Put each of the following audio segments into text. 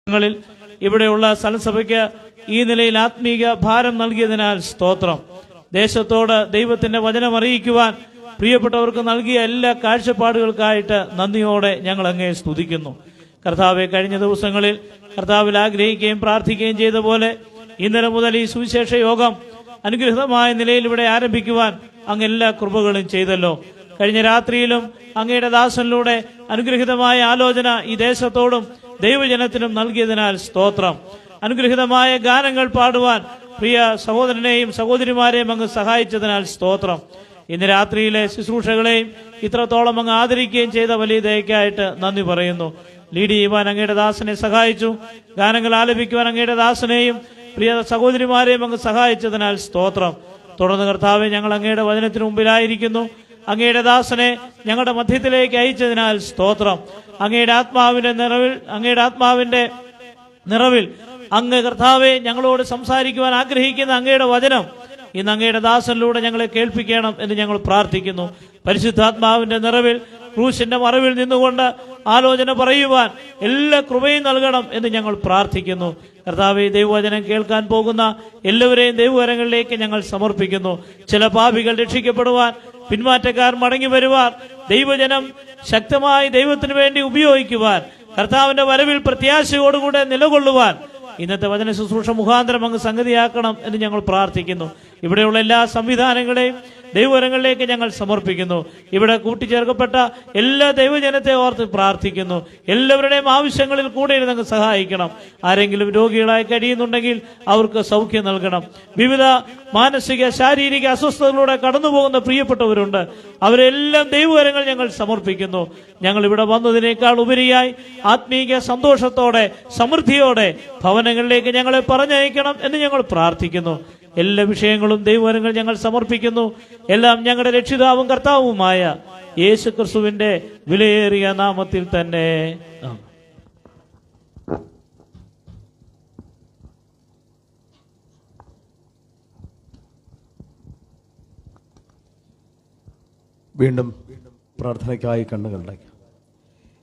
ങ്ങളിൽ ഇവിടെയുള്ള സ്ഥലസഭയ്ക്ക് ഈ നിലയിൽ ആത്മീക ഭാരം നൽകിയതിനാൽ സ്തോത്രം. ദേശത്തോട് ദൈവത്തിന്റെ വചനം അറിയിക്കുവാൻ പ്രിയപ്പെട്ടവർക്ക് നൽകിയ എല്ലാ കാഴ്ചപ്പാടുകൾക്കായിട്ട് നന്ദിയോടെ ഞങ്ങൾ അങ്ങയെ സ്തുതിക്കുന്നു. കർത്താവെ, കഴിഞ്ഞ ദിവസങ്ങളിൽ കർത്താവിൽ ആഗ്രഹിക്കുകയും പ്രാർത്ഥിക്കുകയും ചെയ്ത പോലെ ഇന്നലെ മുതൽ ഈ സുവിശേഷ യോഗം അനുഗ്രഹീതമായ നിലയിൽ ഇവിടെ ആരംഭിക്കുവാൻ അങ്ങ് എല്ലാ കൃപകളും ചെയ്തല്ലോ. കഴിഞ്ഞ രാത്രിയിലും അങ്ങയുടെ ദാസനിലൂടെ അനുഗ്രഹീതമായ ആലോചന ഈ ദേശത്തോടും ദൈവജനത്തിനും നൽകിയതിനാൽ സ്തോത്രം. അനുഗ്രഹീതമായ ഗാനങ്ങൾ പാടുവാൻ പ്രിയ സഹോദരനെയും സഹോദരിമാരെയും അങ്ങ് സഹായിച്ചതിനാൽ സ്തോത്രം. ഇന്ന് രാത്രിയിലെ ശുശ്രൂഷകളെയും ഇത്രത്തോളം അങ്ങ് ആദരിക്കുകയും ചെയ്ത വലിയ ദയക്കായിട്ട് നന്ദി പറയുന്നു. ലീഡ് ചെയ്യുവാൻ അങ്ങയുടെ ദാസനെ സഹായിച്ചു. ഗാനങ്ങൾ ആലപിക്കുവാൻ അങ്ങയുടെ ദാസനെയും പ്രിയ സഹോദരിമാരെയും അങ്ങ് സഹായിച്ചതിനാൽ സ്തോത്രം. തുടർന്ന് കർത്താവെ, ഞങ്ങൾ അങ്ങയുടെ വചനത്തിന് മുമ്പിലായിരിക്കുന്നു. അങ്ങയുടെ ദാസനെ ഞങ്ങളുടെ മധ്യത്തിലേക്ക് അയച്ചതിനാൽ സ്തോത്രം. അങ്ങയുടെ ആത്മാവിന്റെ നിറവിൽ അങ്ങ് കർത്താവെ ഞങ്ങളോട് സംസാരിക്കുവാൻ ആഗ്രഹിക്കുന്ന അങ്ങയുടെ വചനം ഇന്ന് അങ്ങയുടെ ദാസനിലൂടെ ഞങ്ങളെ കേൾപ്പിക്കണം എന്ന് ഞങ്ങൾ പ്രാർത്ഥിക്കുന്നു. പരിശുദ്ധാത്മാവിന്റെ നിറവിൽ ക്രൂശിന്റെ മറവിൽ നിന്നുകൊണ്ട് ആലോചന പറയുവാൻ എല്ലാ കൃപയും നൽകണം എന്ന് ഞങ്ങൾ പ്രാർത്ഥിക്കുന്നു. കർത്താവെ, ദൈവവചനം കേൾക്കാൻ പോകുന്ന എല്ലാവരെയും ദൈവകരങ്ങളിലേക്ക് ഞങ്ങൾ സമർപ്പിക്കുന്നു. ചില പാപികൾ രക്ഷിക്കപ്പെടുവാൻ, പിന്മാറ്റക്കാർ മടങ്ങി വരുവാൻ, ദൈവജനം ശക്തമായി ദൈവത്തിന് വേണ്ടി ഉപയോഗിക്കുവാൻ, കർത്താവിന്റെ വരവിൽ പ്രത്യാശയോടുകൂടെ നിലകൊള്ളുവാൻ ഇന്നത്തെ വചന ശുശ്രൂഷ മുഖാന്തരം അങ്ങ് സംഗതിയാക്കണം എന്ന് ഞങ്ങൾ പ്രാർത്ഥിക്കുന്നു. ഇവിടെയുള്ള എല്ലാ സംവിധാനങ്ങളെയും ദൈവകരങ്ങളിലേക്ക് ഞങ്ങൾ സമർപ്പിക്കുന്നു. ഇവിടെ കൂട്ടിച്ചേർക്കപ്പെട്ട എല്ലാ ദൈവജനത്തെ ഓർത്ത് പ്രാർത്ഥിക്കുന്നു. എല്ലാവരുടെയും ആവശ്യങ്ങളിൽ കൂടെ ഇരുന്ന് സഹായിക്കണം. ആരെങ്കിലും രോഗികളായി കഴിയുന്നുണ്ടെങ്കിൽ അവർക്ക് സൗഖ്യം നൽകണം. വിവിധ മാനസിക ശാരീരിക അസ്വസ്ഥതകളിലൂടെ കടന്നുപോകുന്ന പ്രിയപ്പെട്ടവരുണ്ട്. അവരെല്ലാം ദൈവകരങ്ങൾ ഞങ്ങൾ സമർപ്പിക്കുന്നു. ഞങ്ങൾ ഇവിടെ വന്നതിനേക്കാൾ ഉപരിയായി ആത്മീക സന്തോഷത്തോടെ സമൃദ്ധിയോടെ ഭവനങ്ങളിലേക്ക് ഞങ്ങളെ പറഞ്ഞയക്കണം എന്ന് ഞങ്ങൾ പ്രാർത്ഥിക്കുന്നു. എല്ലാ വിഷയങ്ങളും ദൈവകരങ്ങൾ ഞങ്ങൾ സമർപ്പിക്കുന്നു. എല്ലാം ഞങ്ങളുടെ രക്ഷിതാവും കർത്താവുമായ യേശു ക്രിസ്തുവിന്റെ വിലയേറിയ നാമത്തിൽ തന്നെ. വീണ്ടും പ്രാർത്ഥനയ്ക്കായി കണ്ണുകളുണ്ടാക്കി.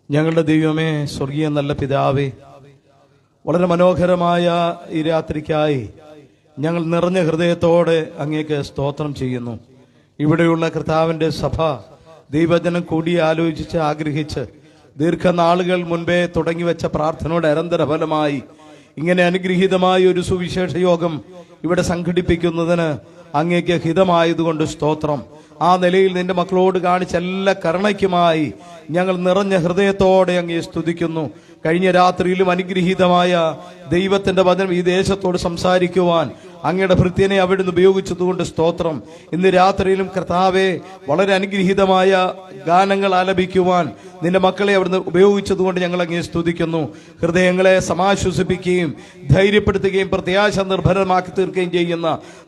ഞങ്ങളുടെ ദൈവമേ, സ്വർഗീയ നല്ല പിതാവേ, വളരെ മനോഹരമായ ഈ രാത്രിക്കായി ഞങ്ങൾ നിറഞ്ഞ ഹൃദയത്തോടെ അങ്ങേക്ക് സ്തോത്രം ചെയ്യുന്നു. ഇവിടെയുള്ള കർത്താവിന്റെ സഭ ദൈവജനം കൂടി ആലോചിച്ച് ആഗ്രഹിച്ച് ദീർഘനാളുകൾ മുൻപേ തുടങ്ങിവെച്ച പ്രാർത്ഥനയുടെ അനന്തരഫലമായി ഇങ്ങനെ അനുഗ്രഹീതമായ ഒരു സുവിശേഷ യോഗം ഇവിടെ സംഘടിപ്പിക്കുന്നതിന് അങ്ങേക്ക് ഹിതമായതുകൊണ്ട് സ്തോത്രം. ആ നിലയിൽ നിന്റെ മക്കളോട് കാണിച്ച എല്ലാ കരുണയ്ക്കുമായി ഞങ്ങൾ നിറഞ്ഞ ഹൃദയത്തോടെ അങ്ങേ സ്തുതിക്കുന്നു. കഴിഞ്ഞ രാത്രിയിലും അനുഗ്രഹീതമായ ദൈവത്തിന്റെ വചനം ഈ ദേശത്തോട് സംസാരിക്കുവാൻ അങ്ങയുടെ ഭൃത്യനെ അവിടുന്ന് ഉപയോഗിച്ചതുകൊണ്ട് സ്തോത്രം. ഇന്ന് രാത്രിയിലും കർത്താവെ, വളരെ അനുഗ്രഹീതമായ ഗാനങ്ങൾ ആലപിക്കുവാൻ നിന്റെ മക്കളെ അവിടുന്ന് ഉപയോഗിച്ചതുകൊണ്ട് ഞങ്ങൾ അങ്ങേ സ്തുതിക്കുന്നു. ഹൃദയങ്ങളെ സമാശ്വസിപ്പിക്കുകയും ധൈര്യപ്പെടുത്തുകയും പ്രത്യാശ നിർഭരമാക്കി തീർക്കുകയും ചെയ്യുന്ന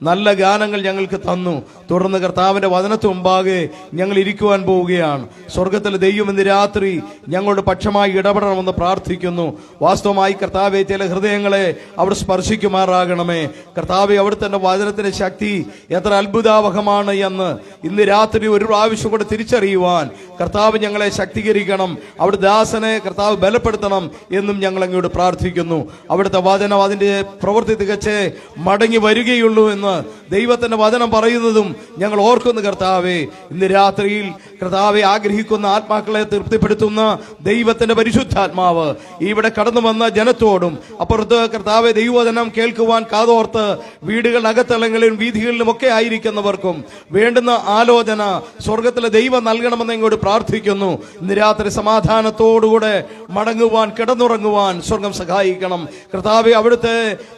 നല്ല ഗാനങ്ങൾ ഞങ്ങൾക്ക് തന്നു. തുടർന്ന് കർത്താവിന്റെ വചനത്തിന് മുമ്പാകെ ഞങ്ങൾ ഇരിക്കുവാൻ പോവുകയാണ്. സ്വർഗത്തിലെ ദൈവം ഇന്ന് രാത്രി ഞങ്ങളുടെ പക്ഷമായി ഇടപെടണമെന്ന് പ്രാർത്ഥിക്കുന്നു. വാസ്തവമായി കർത്താവെ, ചില ഹൃദയങ്ങളെ അവിടെ സ്പർശിക്കുമാറാകണമേ. കർത്താവെ, അവിടെ തന്നെ വചനത്തിന്റെ ശക്തി എത്ര അത്ഭുതാവഹമാണ് എന്ന് ഇന്ന് രാത്രി ഒരു പ്രാവശ്യം കൂടെ തിരിച്ചറിയുവാൻ കർത്താവ് ഞങ്ങളെ ശക്തീകരിക്കണം. അവിടെ ദാസനെ കർത്താവ് ബലപ്പെടുത്തണം എന്നും ഞങ്ങൾ അങ്ങോട്ട് പ്രാർത്ഥിക്കുന്നു. അവിടുത്തെ വചനം അതിന്റെ പ്രവൃത്തി തികച്ച് മടങ്ങി വരികയുള്ളൂ എന്ന് ദൈവത്തിന്റെ വചനം പറയുന്നതും ഞങ്ങൾ ഓർക്കുന്നു. കർത്താവെ, ഇന്ന് രാത്രിയിൽ കർത്താവെ ആഗ്രഹിക്കുന്ന ആത്മാക്കളെ തൃപ്തിപ്പെടുത്തുന്ന ദൈവത്തിന്റെ പരിശുദ്ധാത്മാവ് ഇവിടെ കടന്നു വന്ന ജനത്തോടും അപ്പുറത്ത് കർത്താവെ ദൈവവചനം കേൾക്കുവാൻ കാതോർത്ത് വീടുകളുടെ അകത്തളങ്ങളിലും വീഥികളിലും ഒക്കെ ആയിരിക്കുന്നവർക്കും വേണ്ടുന്ന ആലോചന സ്വർഗത്തിലെ ദൈവം നൽകണമെന്ന് ഇങ്ങോട്ട് പ്രാർത്ഥിക്കുന്നു. ഇന്ന് രാത്രി സമാധാനത്തോടുകൂടെ മടങ്ങുവാൻ, കിടന്നുറങ്ങുവാൻ സ്വർഗം സഹായിക്കണം. കർത്താവെ, അവിടുത്തെ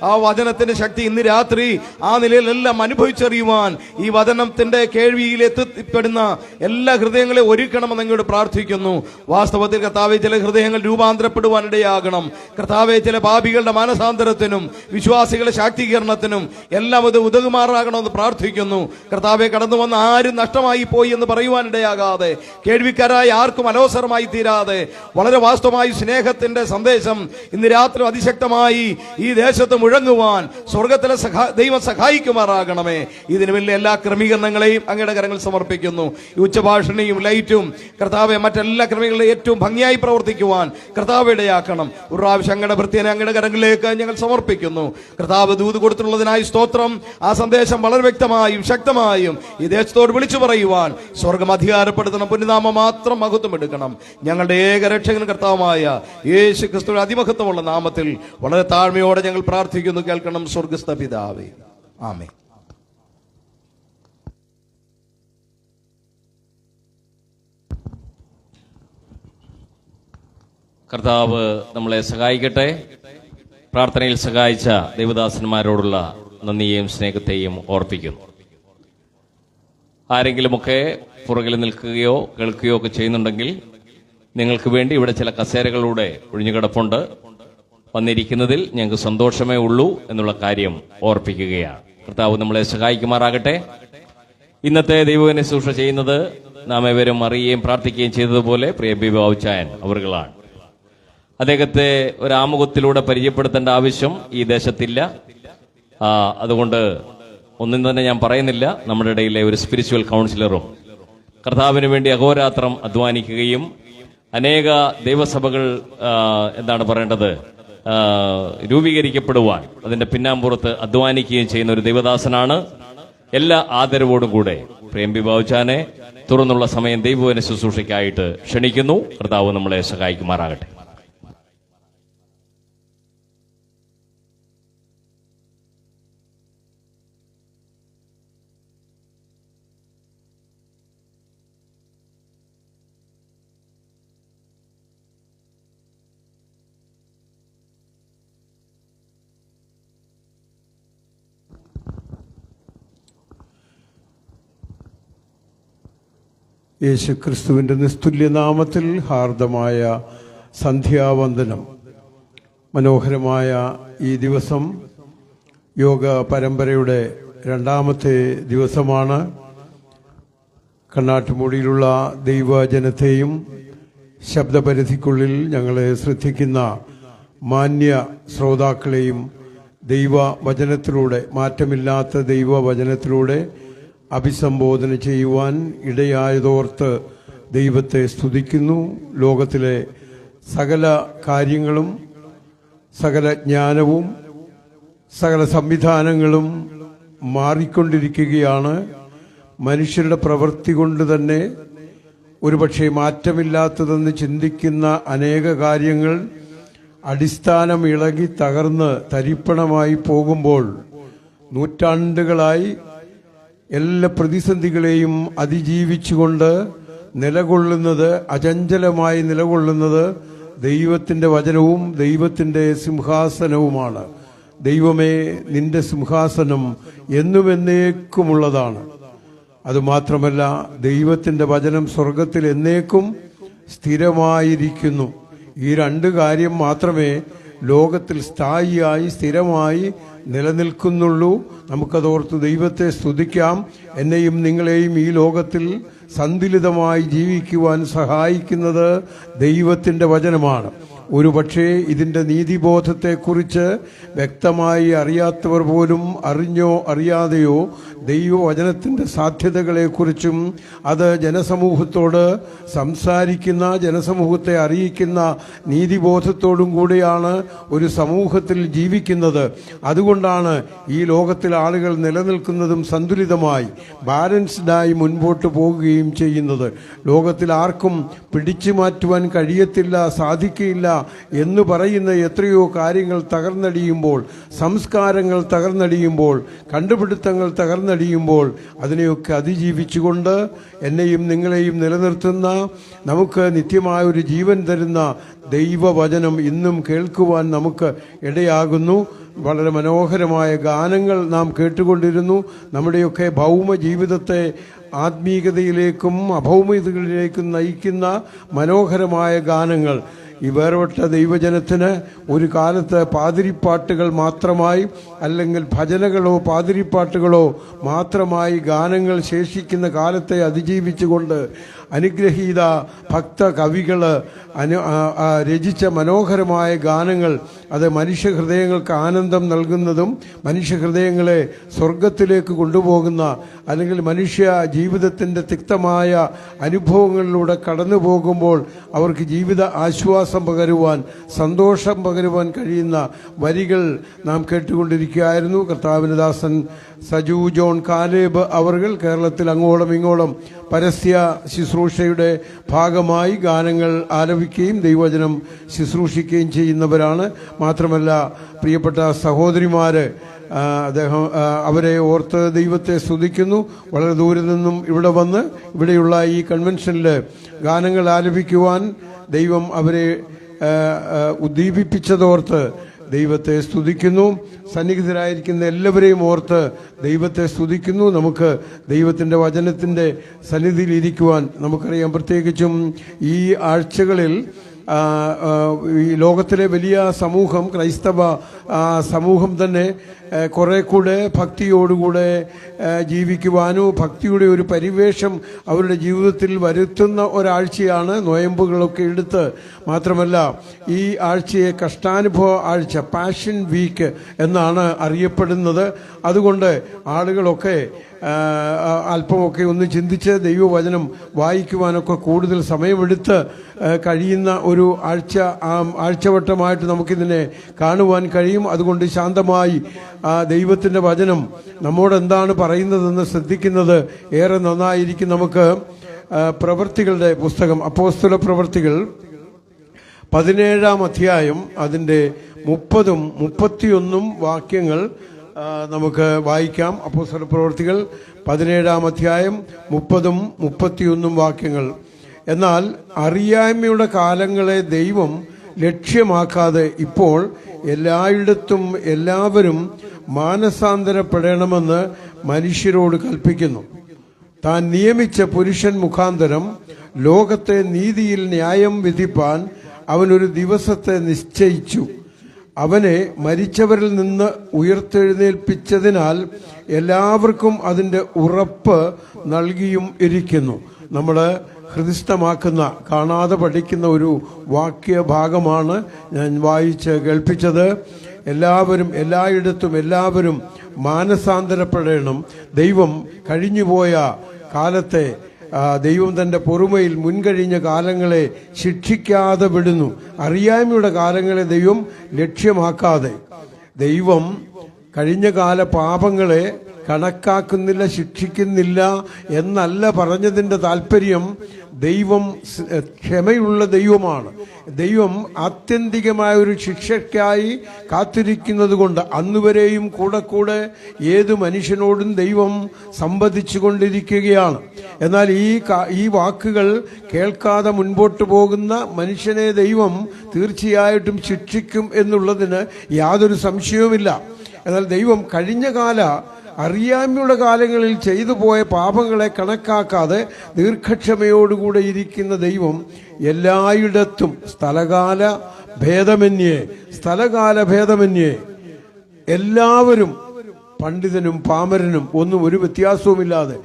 ആ വചനത്തിന്റെ ശക്തി ഇന്ന് രാത്രി ആ നിലയിലെല്ലാം അനുഭവിച്ചറിയുവാൻ ഈ വചനത്തിന്റെ കേൾവിയിൽ എത്തിപ്പെടുന്ന എല്ലാ ഹൃദയങ്ങളെ ഒരുക്കണമെന്ന് ഇങ്ങോട്ട് പ്രാർത്ഥിക്കുന്നു. വാസ്തവത്തിൽ കർത്താവെ, ചില ഹൃദയങ്ങൾ രൂപാന്തരപ്പെടുവാനിടയാകണം. കർത്താവെ, ചില പാപികളുടെ മാനസാന്തരത്തിനും വിശ്വാസികളുടെ ശാക്തീകരണത്തിനും എല്ലാം അത് ഉതകുമാറാകണമെന്ന് പ്രാർത്ഥിക്കുന്നു. കർത്താവെ, കടന്നു വന്ന ആരും നഷ്ടമായി പോയി എന്ന് പറയുവാനിടയാകാതെ, കേൾവിക്കാരായ ആർക്കും അലോസരമായി തീരാതെ, വളരെ വാസ്തവമായി സ്നേഹത്തിന്റെ സന്ദേശം ഇന്ന് രാത്രി അതിശക്തമായി ഈ ദേശത്ത് മുഴങ്ങുവാൻ സ്വർഗത്തിലെ ദൈവം സഹായിക്കുമാറാകണമേ. ഇതിനു വലിയ എല്ലാ ക്രമീകരണങ്ങളെയും അങ്ങയുടെ കരങ്ങൾ ഞങ്ങൾ സമർപ്പിക്കുന്നു. ഈ ഉച്ചഭാഷണിയും ലൈറ്റും കർത്താവെ മറ്റെല്ലാ ക്രമങ്ങളിലും ഏറ്റവും ഭംഗിയായി പ്രവർത്തിക്കുവാൻ കർത്താവ് ഇടയാക്കണം. ഒരു പ്രാവശ്യം അങ്ങയുടെ ഭൃത്യനെ അങ്ങയുടെ കരങ്ങളിലേക്ക് ഞങ്ങൾ സമർപ്പിക്കുന്നു. കർത്താവ് ദൂത് കൊടുത്തുള്ളതിനായി സ്തോത്രം. ആ സന്ദേശം വളരെ വ്യക്തമായും ശക്തമായും ഈ ദേശത്തോട് വിളിച്ചു പറയുവാൻ സ്വർഗം അധികാരപ്പെടുത്തണം. പുണ്യനാമം മാത്രം മഹത്വം എടുക്കണം. ഞങ്ങളുടെ ഏകരക്ഷകൻ കർത്താവായ യേശു ക്രിസ്തുവിന്റെ അതിമഹത്വമുള്ള നാമത്തിൽ വളരെ താഴ്മയോടെ ഞങ്ങൾ പ്രാർത്ഥിക്കുന്നു. കേൾക്കണം സ്വർഗസ്ഥ പിതാവേ. ആമേൻ. കർത്താവ് നമ്മളെ സഹായിക്കട്ടെ. പ്രാർത്ഥനയിൽ സഹായിച്ച ദൈവദാസന്മാരോടുള്ള നന്ദിയെയും സ്നേഹത്തെയും ഓർപ്പിക്കുന്നു. ആരെങ്കിലുമൊക്കെ പുറകിൽ നിൽക്കുകയോ കേൾക്കുകയോ ഒക്കെ ചെയ്യുന്നുണ്ടെങ്കിൽ നിങ്ങൾക്ക് വേണ്ടി ഇവിടെ ചില കസേരകളിലൂടെ ഒഴിഞ്ഞുകിടപ്പുണ്ട്. വന്നിരിക്കുന്നതിൽ ഞങ്ങൾക്ക് സന്തോഷമേ ഉള്ളൂ എന്നുള്ള കാര്യം ഓർപ്പിക്കുകയാണ്. കർത്താവ് നമ്മളെ സഹായിക്കുമാറാകട്ടെ. ഇന്നത്തെ ദൈവവിനെ ശുശ്രൂഷ ചെയ്യുന്നത് നാം ഏവരും അറിയുകയും പ്രാർത്ഥിക്കുകയും ചെയ്തതുപോലെ പ്രിയ ബി ബാവുച്ചായൻ അവറുകളാണ്. അദ്ദേഹത്തെ ഒരു ആമുഖത്തിലൂടെ പരിചയപ്പെടുത്തേണ്ട ആവശ്യം ഈ ദേശത്തില്ല. അതുകൊണ്ട് ഒന്നും തന്നെ ഞാൻ പറയുന്നില്ല. നമ്മുടെ ഇടയിലെ ഒരു സ്പിരിച്വൽ കൗൺസിലറും കർത്താവിന് വേണ്ടി അഹോരാത്രം അധ്വാനിക്കുകയും അനേക ദൈവസഭകൾ രൂപീകരിക്കപ്പെടുവാൻ അതിന്റെ പിന്നാമ്പുറത്ത് അധ്വാനിക്കുകയും ചെയ്യുന്ന ഒരു ദൈവദാസനാണ്. എല്ലാ ആദരവോടും കൂടെ പ്രേം ബി ബാവുച്ചാനെ തുറന്നുള്ള സമയം ദൈവവചന ശുശ്രൂഷയ്ക്കായിട്ട് ക്ഷണിക്കുന്നു. കർത്താവ് നമ്മളെ സഹായിക്കുമാറാകട്ടെ. യേശുക്രിസ്തുവിൻ്റെ നിസ്തുല്യനാമത്തിൽ ഹാർദമായ സന്ധ്യാവന്ദനം. മനോഹരമായ ഈ ദിവസം യോഗ പരമ്പരയുടെ രണ്ടാമത്തെ ദിവസമാണ്. കണ്ണാട്ടുമുടിയിലുള്ള ദൈവജനത്തെയും ശബ്ദപരിധിക്കുള്ളിൽ ഞങ്ങളെ ശ്രദ്ധിക്കുന്ന മാന്യ ശ്രോതാക്കളെയും ദൈവവചനത്തിലൂടെ, മാറ്റമില്ലാത്ത ദൈവവചനത്തിലൂടെ അഭിസംബോധന ചെയ്യുവാൻ ഇടയായതോർത്ത് ദൈവത്തെ സ്തുതിക്കുന്നു. ലോകത്തിലെ സകല കാര്യങ്ങളും സകല ജ്ഞാനവും സകല സംവിധാനങ്ങളും മാറിക്കൊണ്ടിരിക്കുകയാണ്. മനുഷ്യരുടെ പ്രവൃത്തി കൊണ്ട് തന്നെ ഒരുപക്ഷെ മാറ്റമില്ലാത്തതെന്ന് ചിന്തിക്കുന്ന അനേക കാര്യങ്ങൾ അടിസ്ഥാനം ഇളകി തകർന്ന് തരിപ്പണമായി പോകുമ്പോൾ നൂറ്റാണ്ടുകളായി എല്ലാ പ്രതിസന്ധികളെയും അതിജീവിച്ചുകൊണ്ട് നിലകൊള്ളുന്നത്, അചഞ്ചലമായി നിലകൊള്ളുന്നത് ദൈവത്തിൻ്റെ വചനവും ദൈവത്തിൻ്റെ സിംഹാസനവുമാണ്. ദൈവമേ, നിന്റെ സിംഹാസനം എന്നുമെന്നേക്കുമുള്ളതാണ്. അതുമാത്രമല്ല, ദൈവത്തിൻ്റെ വചനം സ്വർഗത്തിൽ എന്നേക്കും സ്ഥിരമായിരിക്കുന്നു. ഈ രണ്ട് കാര്യം മാത്രമേ ലോകത്തിൽ സ്ഥായിയായി സ്ഥിരമായി നിലനിൽക്കുന്നുള്ളൂ. നമുക്കതോർത്ത് ദൈവത്തെ സ്തുതിക്കാം. എന്നെയും നിങ്ങളെയും ഈ ലോകത്തിൽ സന്തുലിതമായി ജീവിക്കുവാൻ സഹായിക്കുന്നത് ദൈവത്തിൻ്റെ വചനമാണ്. ഒരുപക്ഷേ ഇതിൻ്റെ നീതിബോധത്തെക്കുറിച്ച് വ്യക്തമായി അറിയാത്തവർ പോലും അറിഞ്ഞോ അറിയാതെയോ ദൈവവചനത്തിൻ്റെ സാധ്യതകളെക്കുറിച്ചും അത് ജനസമൂഹത്തോട് സംസാരിക്കുന്ന, ജനസമൂഹത്തെ അറിയിക്കുന്ന നീതിബോധത്തോടും കൂടിയാണ് ഒരു സമൂഹത്തിൽ ജീവിക്കുന്നത്. അതുകൊണ്ടാണ് ഈ ലോകത്തിൽ ആളുകൾ നിലനിൽക്കുന്നതും സന്തുലിതമായി ബാലൻസ്ഡായി മുൻപോട്ട് പോകുകയും ചെയ്യുന്നത്. ലോകത്തിൽ ആർക്കും പിടിച്ചു മാറ്റുവാൻ കഴിയത്തില്ല, സാധിക്കില്ല എന്ന് പറയുന്ന എത്രയോ കാര്യങ്ങൾ തകർന്നടിയുമ്പോൾ, സംസ്കാരങ്ങൾ തകർന്നടിയുമ്പോൾ, കണ്ടുപിടുത്തങ്ങൾ തകർന്നടിയുമ്പോൾ അതിനെയൊക്കെ അതിജീവിച്ചുകൊണ്ട് എന്നെയും നിങ്ങളെയും നിലനിർത്തുന്ന, നമുക്ക് നിത്യമായ ഒരു ജീവൻ തരുന്ന ദൈവവചനം ഇന്നും കേൾക്കുവാൻ നമുക്ക് ഇടയാകുന്നു. വളരെ മനോഹരമായ ഗാനങ്ങൾ നാം കേട്ടുകൊണ്ടിരുന്നു. നമ്മുടെയൊക്കെ ഭൗമ ജീവിതത്തെ ആത്മീയതയിലേക്കും അഭൗമികതയിലേക്കും നയിക്കുന്ന മനോഹരമായ ഗാനങ്ങൾ. ഈ വേർപെട്ട ദൈവജനത്തിന് ഒരു കാലത്ത് പാതിരിപ്പാട്ടുകൾ മാത്രമായി, അല്ലെങ്കിൽ ഭജനകളോ പാതിരിപ്പാട്ടുകളോ മാത്രമായി ഗാനങ്ങൾ ശേഷിക്കുന്ന കാലത്തെ അതിജീവിച്ചുകൊണ്ട് അനുഗ്രഹീത ഭക്ത കവികൾ രചിച്ച മനോഹരമായ ഗാനങ്ങൾ അത് മനുഷ്യഹൃദയങ്ങൾക്ക് ആനന്ദം നൽകുന്നതും മനുഷ്യഹൃദയങ്ങളെ സ്വർഗത്തിലേക്ക് കൊണ്ടുപോകുന്ന അല്ലെങ്കിൽ മനുഷ്യ ജീവിതത്തിൻ്റെ തിക്തമായ അനുഭവങ്ങളിലൂടെ കടന്നു പോകുമ്പോൾ അവർക്ക് ജീവിത ആശ്വാസം പകരുവാൻ, സന്തോഷം പകരുവാൻ കഴിയുന്ന വരികൾ നാം കേട്ടുകൊണ്ടിരിക്കുകയായിരുന്നു. കർത്താവിന്റെ ദാസൻ സജു ജോൺ കാലേബ് അവർകൾ കേരളത്തിൽ അങ്ങോളം ഇങ്ങോളം പരസ്യ ശുശ്രൂഷയുടെ ഭാഗമായി ഗാനങ്ങൾ ആലപിക്കുകയും ദൈവവചനം ശുശ്രൂഷിക്കുകയും ചെയ്യുന്നവരാണ്. മാത്രമല്ല പ്രിയപ്പെട്ട സഹോദരിമാര് അദ്ദേഹം അവരെ ഓർത്ത് ദൈവത്തെ സ്തുതിക്കുന്നു. വളരെ ദൂരെ നിന്നും ഇവിടെ വന്ന് ഇവിടെയുള്ള ഈ കൺവെൻഷനിൽ ഗാനങ്ങൾ ആലപിക്കുവാൻ ദൈവം അവരെ ഉദ്ദീപിപ്പിച്ചതോർത്ത് ദൈവത്തെ സ്തുതിക്കുന്നു. സന്നിഹിതരായിരിക്കുന്ന എല്ലാവരെയും ഓർത്ത് ദൈവത്തെ സ്തുതിക്കുന്നു. നമുക്ക് ദൈവത്തിൻ്റെ വചനത്തിൻ്റെ സന്നിധിയിൽ ഇരിക്കുവാൻ നമുക്കറിയാം. പ്രത്യേകിച്ചും ഈ ആഴ്ചകളിൽ ഈ ലോകത്തിലെ വലിയ സമൂഹം, ക്രൈസ്തവ സമൂഹം തന്നെ കുറെ കൂടെ ഭക്തിയോടുകൂടെ ജീവിക്കുവാനോ ഭക്തിയുടെ ഒരു പരിവേഷം അവരുടെ ജീവിതത്തിൽ വരുത്തുന്ന ഒരാഴ്ചയാണ് നോയമ്പുകളൊക്കെ എടുത്ത്. മാത്രമല്ല ഈ ആഴ്ചയെ കഷ്ടാനുഭവ ആഴ്ച, പാഷൻ വീക്ക് എന്നാണ് അറിയപ്പെടുന്നത്. അതുകൊണ്ട് ആളുകളൊക്കെ അല്പമൊക്കെ ഒന്ന് ചിന്തിച്ച് ദൈവവചനം വായിക്കുവാനൊക്കെ കൂടുതൽ സമയമെടുത്ത് കഴിയുന്ന ഒരു ആഴ്ചവട്ടമായിട്ട് നമുക്കിതിനെ കാണുവാൻ കഴിയും. അതുകൊണ്ട് ശാന്തമായി ദൈവത്തിൻ്റെ വചനം നമ്മോട് എന്താണ് പറയുന്നതെന്ന് ശ്രദ്ധിക്കുന്നത് ഏറെ നന്നായിരിക്കും. നമുക്ക് പ്രവൃത്തികളുടെ പുസ്തകം, അപ്പോസ്തല പ്രവൃത്തികൾ 17-ാം അധ്യായം അതിൻ്റെ 30-ഉം 31-ഉം വാക്യങ്ങൾ നമുക്ക് വായിക്കാം. അപ്പോസ്തല പ്രവൃത്തികൾ 17-ാം അധ്യായം 30-ഉം 31-ഉം വാക്യങ്ങൾ. എന്നാൽ അറിയായ്മയുടെ കാലങ്ങളെ ദൈവം ലക്ഷ്യമാക്കാതെ ഇപ്പോൾ എല്ലായിടത്തും എല്ലാവരും മാനസാന്തരപ്പെടണമെന്ന് മനുഷ്യരോട് കൽപ്പിക്കുന്നു. താൻ നിയമിച്ച പുരുഷൻ മുഖാന്തരം ലോകത്തെ നീതിയിൽ ന്യായം വിധിപ്പാൻ അവനൊരു ദിവസത്തെ നിശ്ചയിച്ചു. അവനെ മരിച്ചവരിൽ നിന്ന് ഉയർത്തെഴുന്നേൽപ്പിച്ചതിനാൽ എല്ലാവർക്കും അതിൻ്റെ ഉറപ്പ് നൽകിയും ഇരിക്കുന്നു. നമ്മൾ ഹൃദിസ്ഥമാക്കുന്ന, കാണാതെ പഠിക്കുന്ന ഒരു വാക്യഭാഗമാണ് ഞാൻ വായിച്ച് കേൾപ്പിച്ചത്. എല്ലാവരും എല്ലായിടത്തും എല്ലാവരും മാനസാന്തരപ്പെടണം. ദൈവം കഴിഞ്ഞുപോയ കാലത്തെ ദൈവം തൻ്റെ പൊറുമയിൽ മുൻകഴിഞ്ഞ കാലങ്ങളെ ശിക്ഷിക്കാതെ വിടുന്നു. അറിയായ്മയുടെ കാലങ്ങളെ ദൈവം ലക്ഷ്യമാക്കാതെ, ദൈവം കഴിഞ്ഞ കാല പാപങ്ങളെ കണക്കാക്കുന്നില്ല, ശിക്ഷിക്കുന്നില്ല എന്നല്ല പറഞ്ഞതിൻ്റെ താല്പര്യം. ദൈവം ക്ഷമയുള്ള ദൈവമാണ്. ദൈവം ആത്യന്തികമായ ഒരു ശിക്ഷയ്ക്കായി കാത്തിരിക്കുന്നത് കൊണ്ട് അന്നുവരെയും കൂടെ കൂടെ ഏത് മനുഷ്യനോടും ദൈവം സംവദിച്ചു കൊണ്ടിരിക്കുകയാണ്. എന്നാൽ ഈ വാക്കുകൾ കേൾക്കാതെ മുൻപോട്ട് പോകുന്ന മനുഷ്യനെ ദൈവം തീർച്ചയായിട്ടും ശിക്ഷിക്കും എന്നുള്ളതിന് യാതൊരു സംശയവുമില്ല. എന്നാൽ ദൈവം കഴിഞ്ഞ കാല അറിയായ്മയുടെ കാലങ്ങളിൽ ചെയ്തു പോയ പാപങ്ങളെ കണക്കാക്കാതെ ദീർഘക്ഷമയോടുകൂടെ ഇരിക്കുന്ന ദൈവം എല്ലായിടത്തും സ്ഥലകാല ഭേദമന്യേ എല്ലാവരും, പണ്ഡിതനും പാമരനും ഒന്നും ഒരു വ്യത്യാസവുമില്ലാതെ,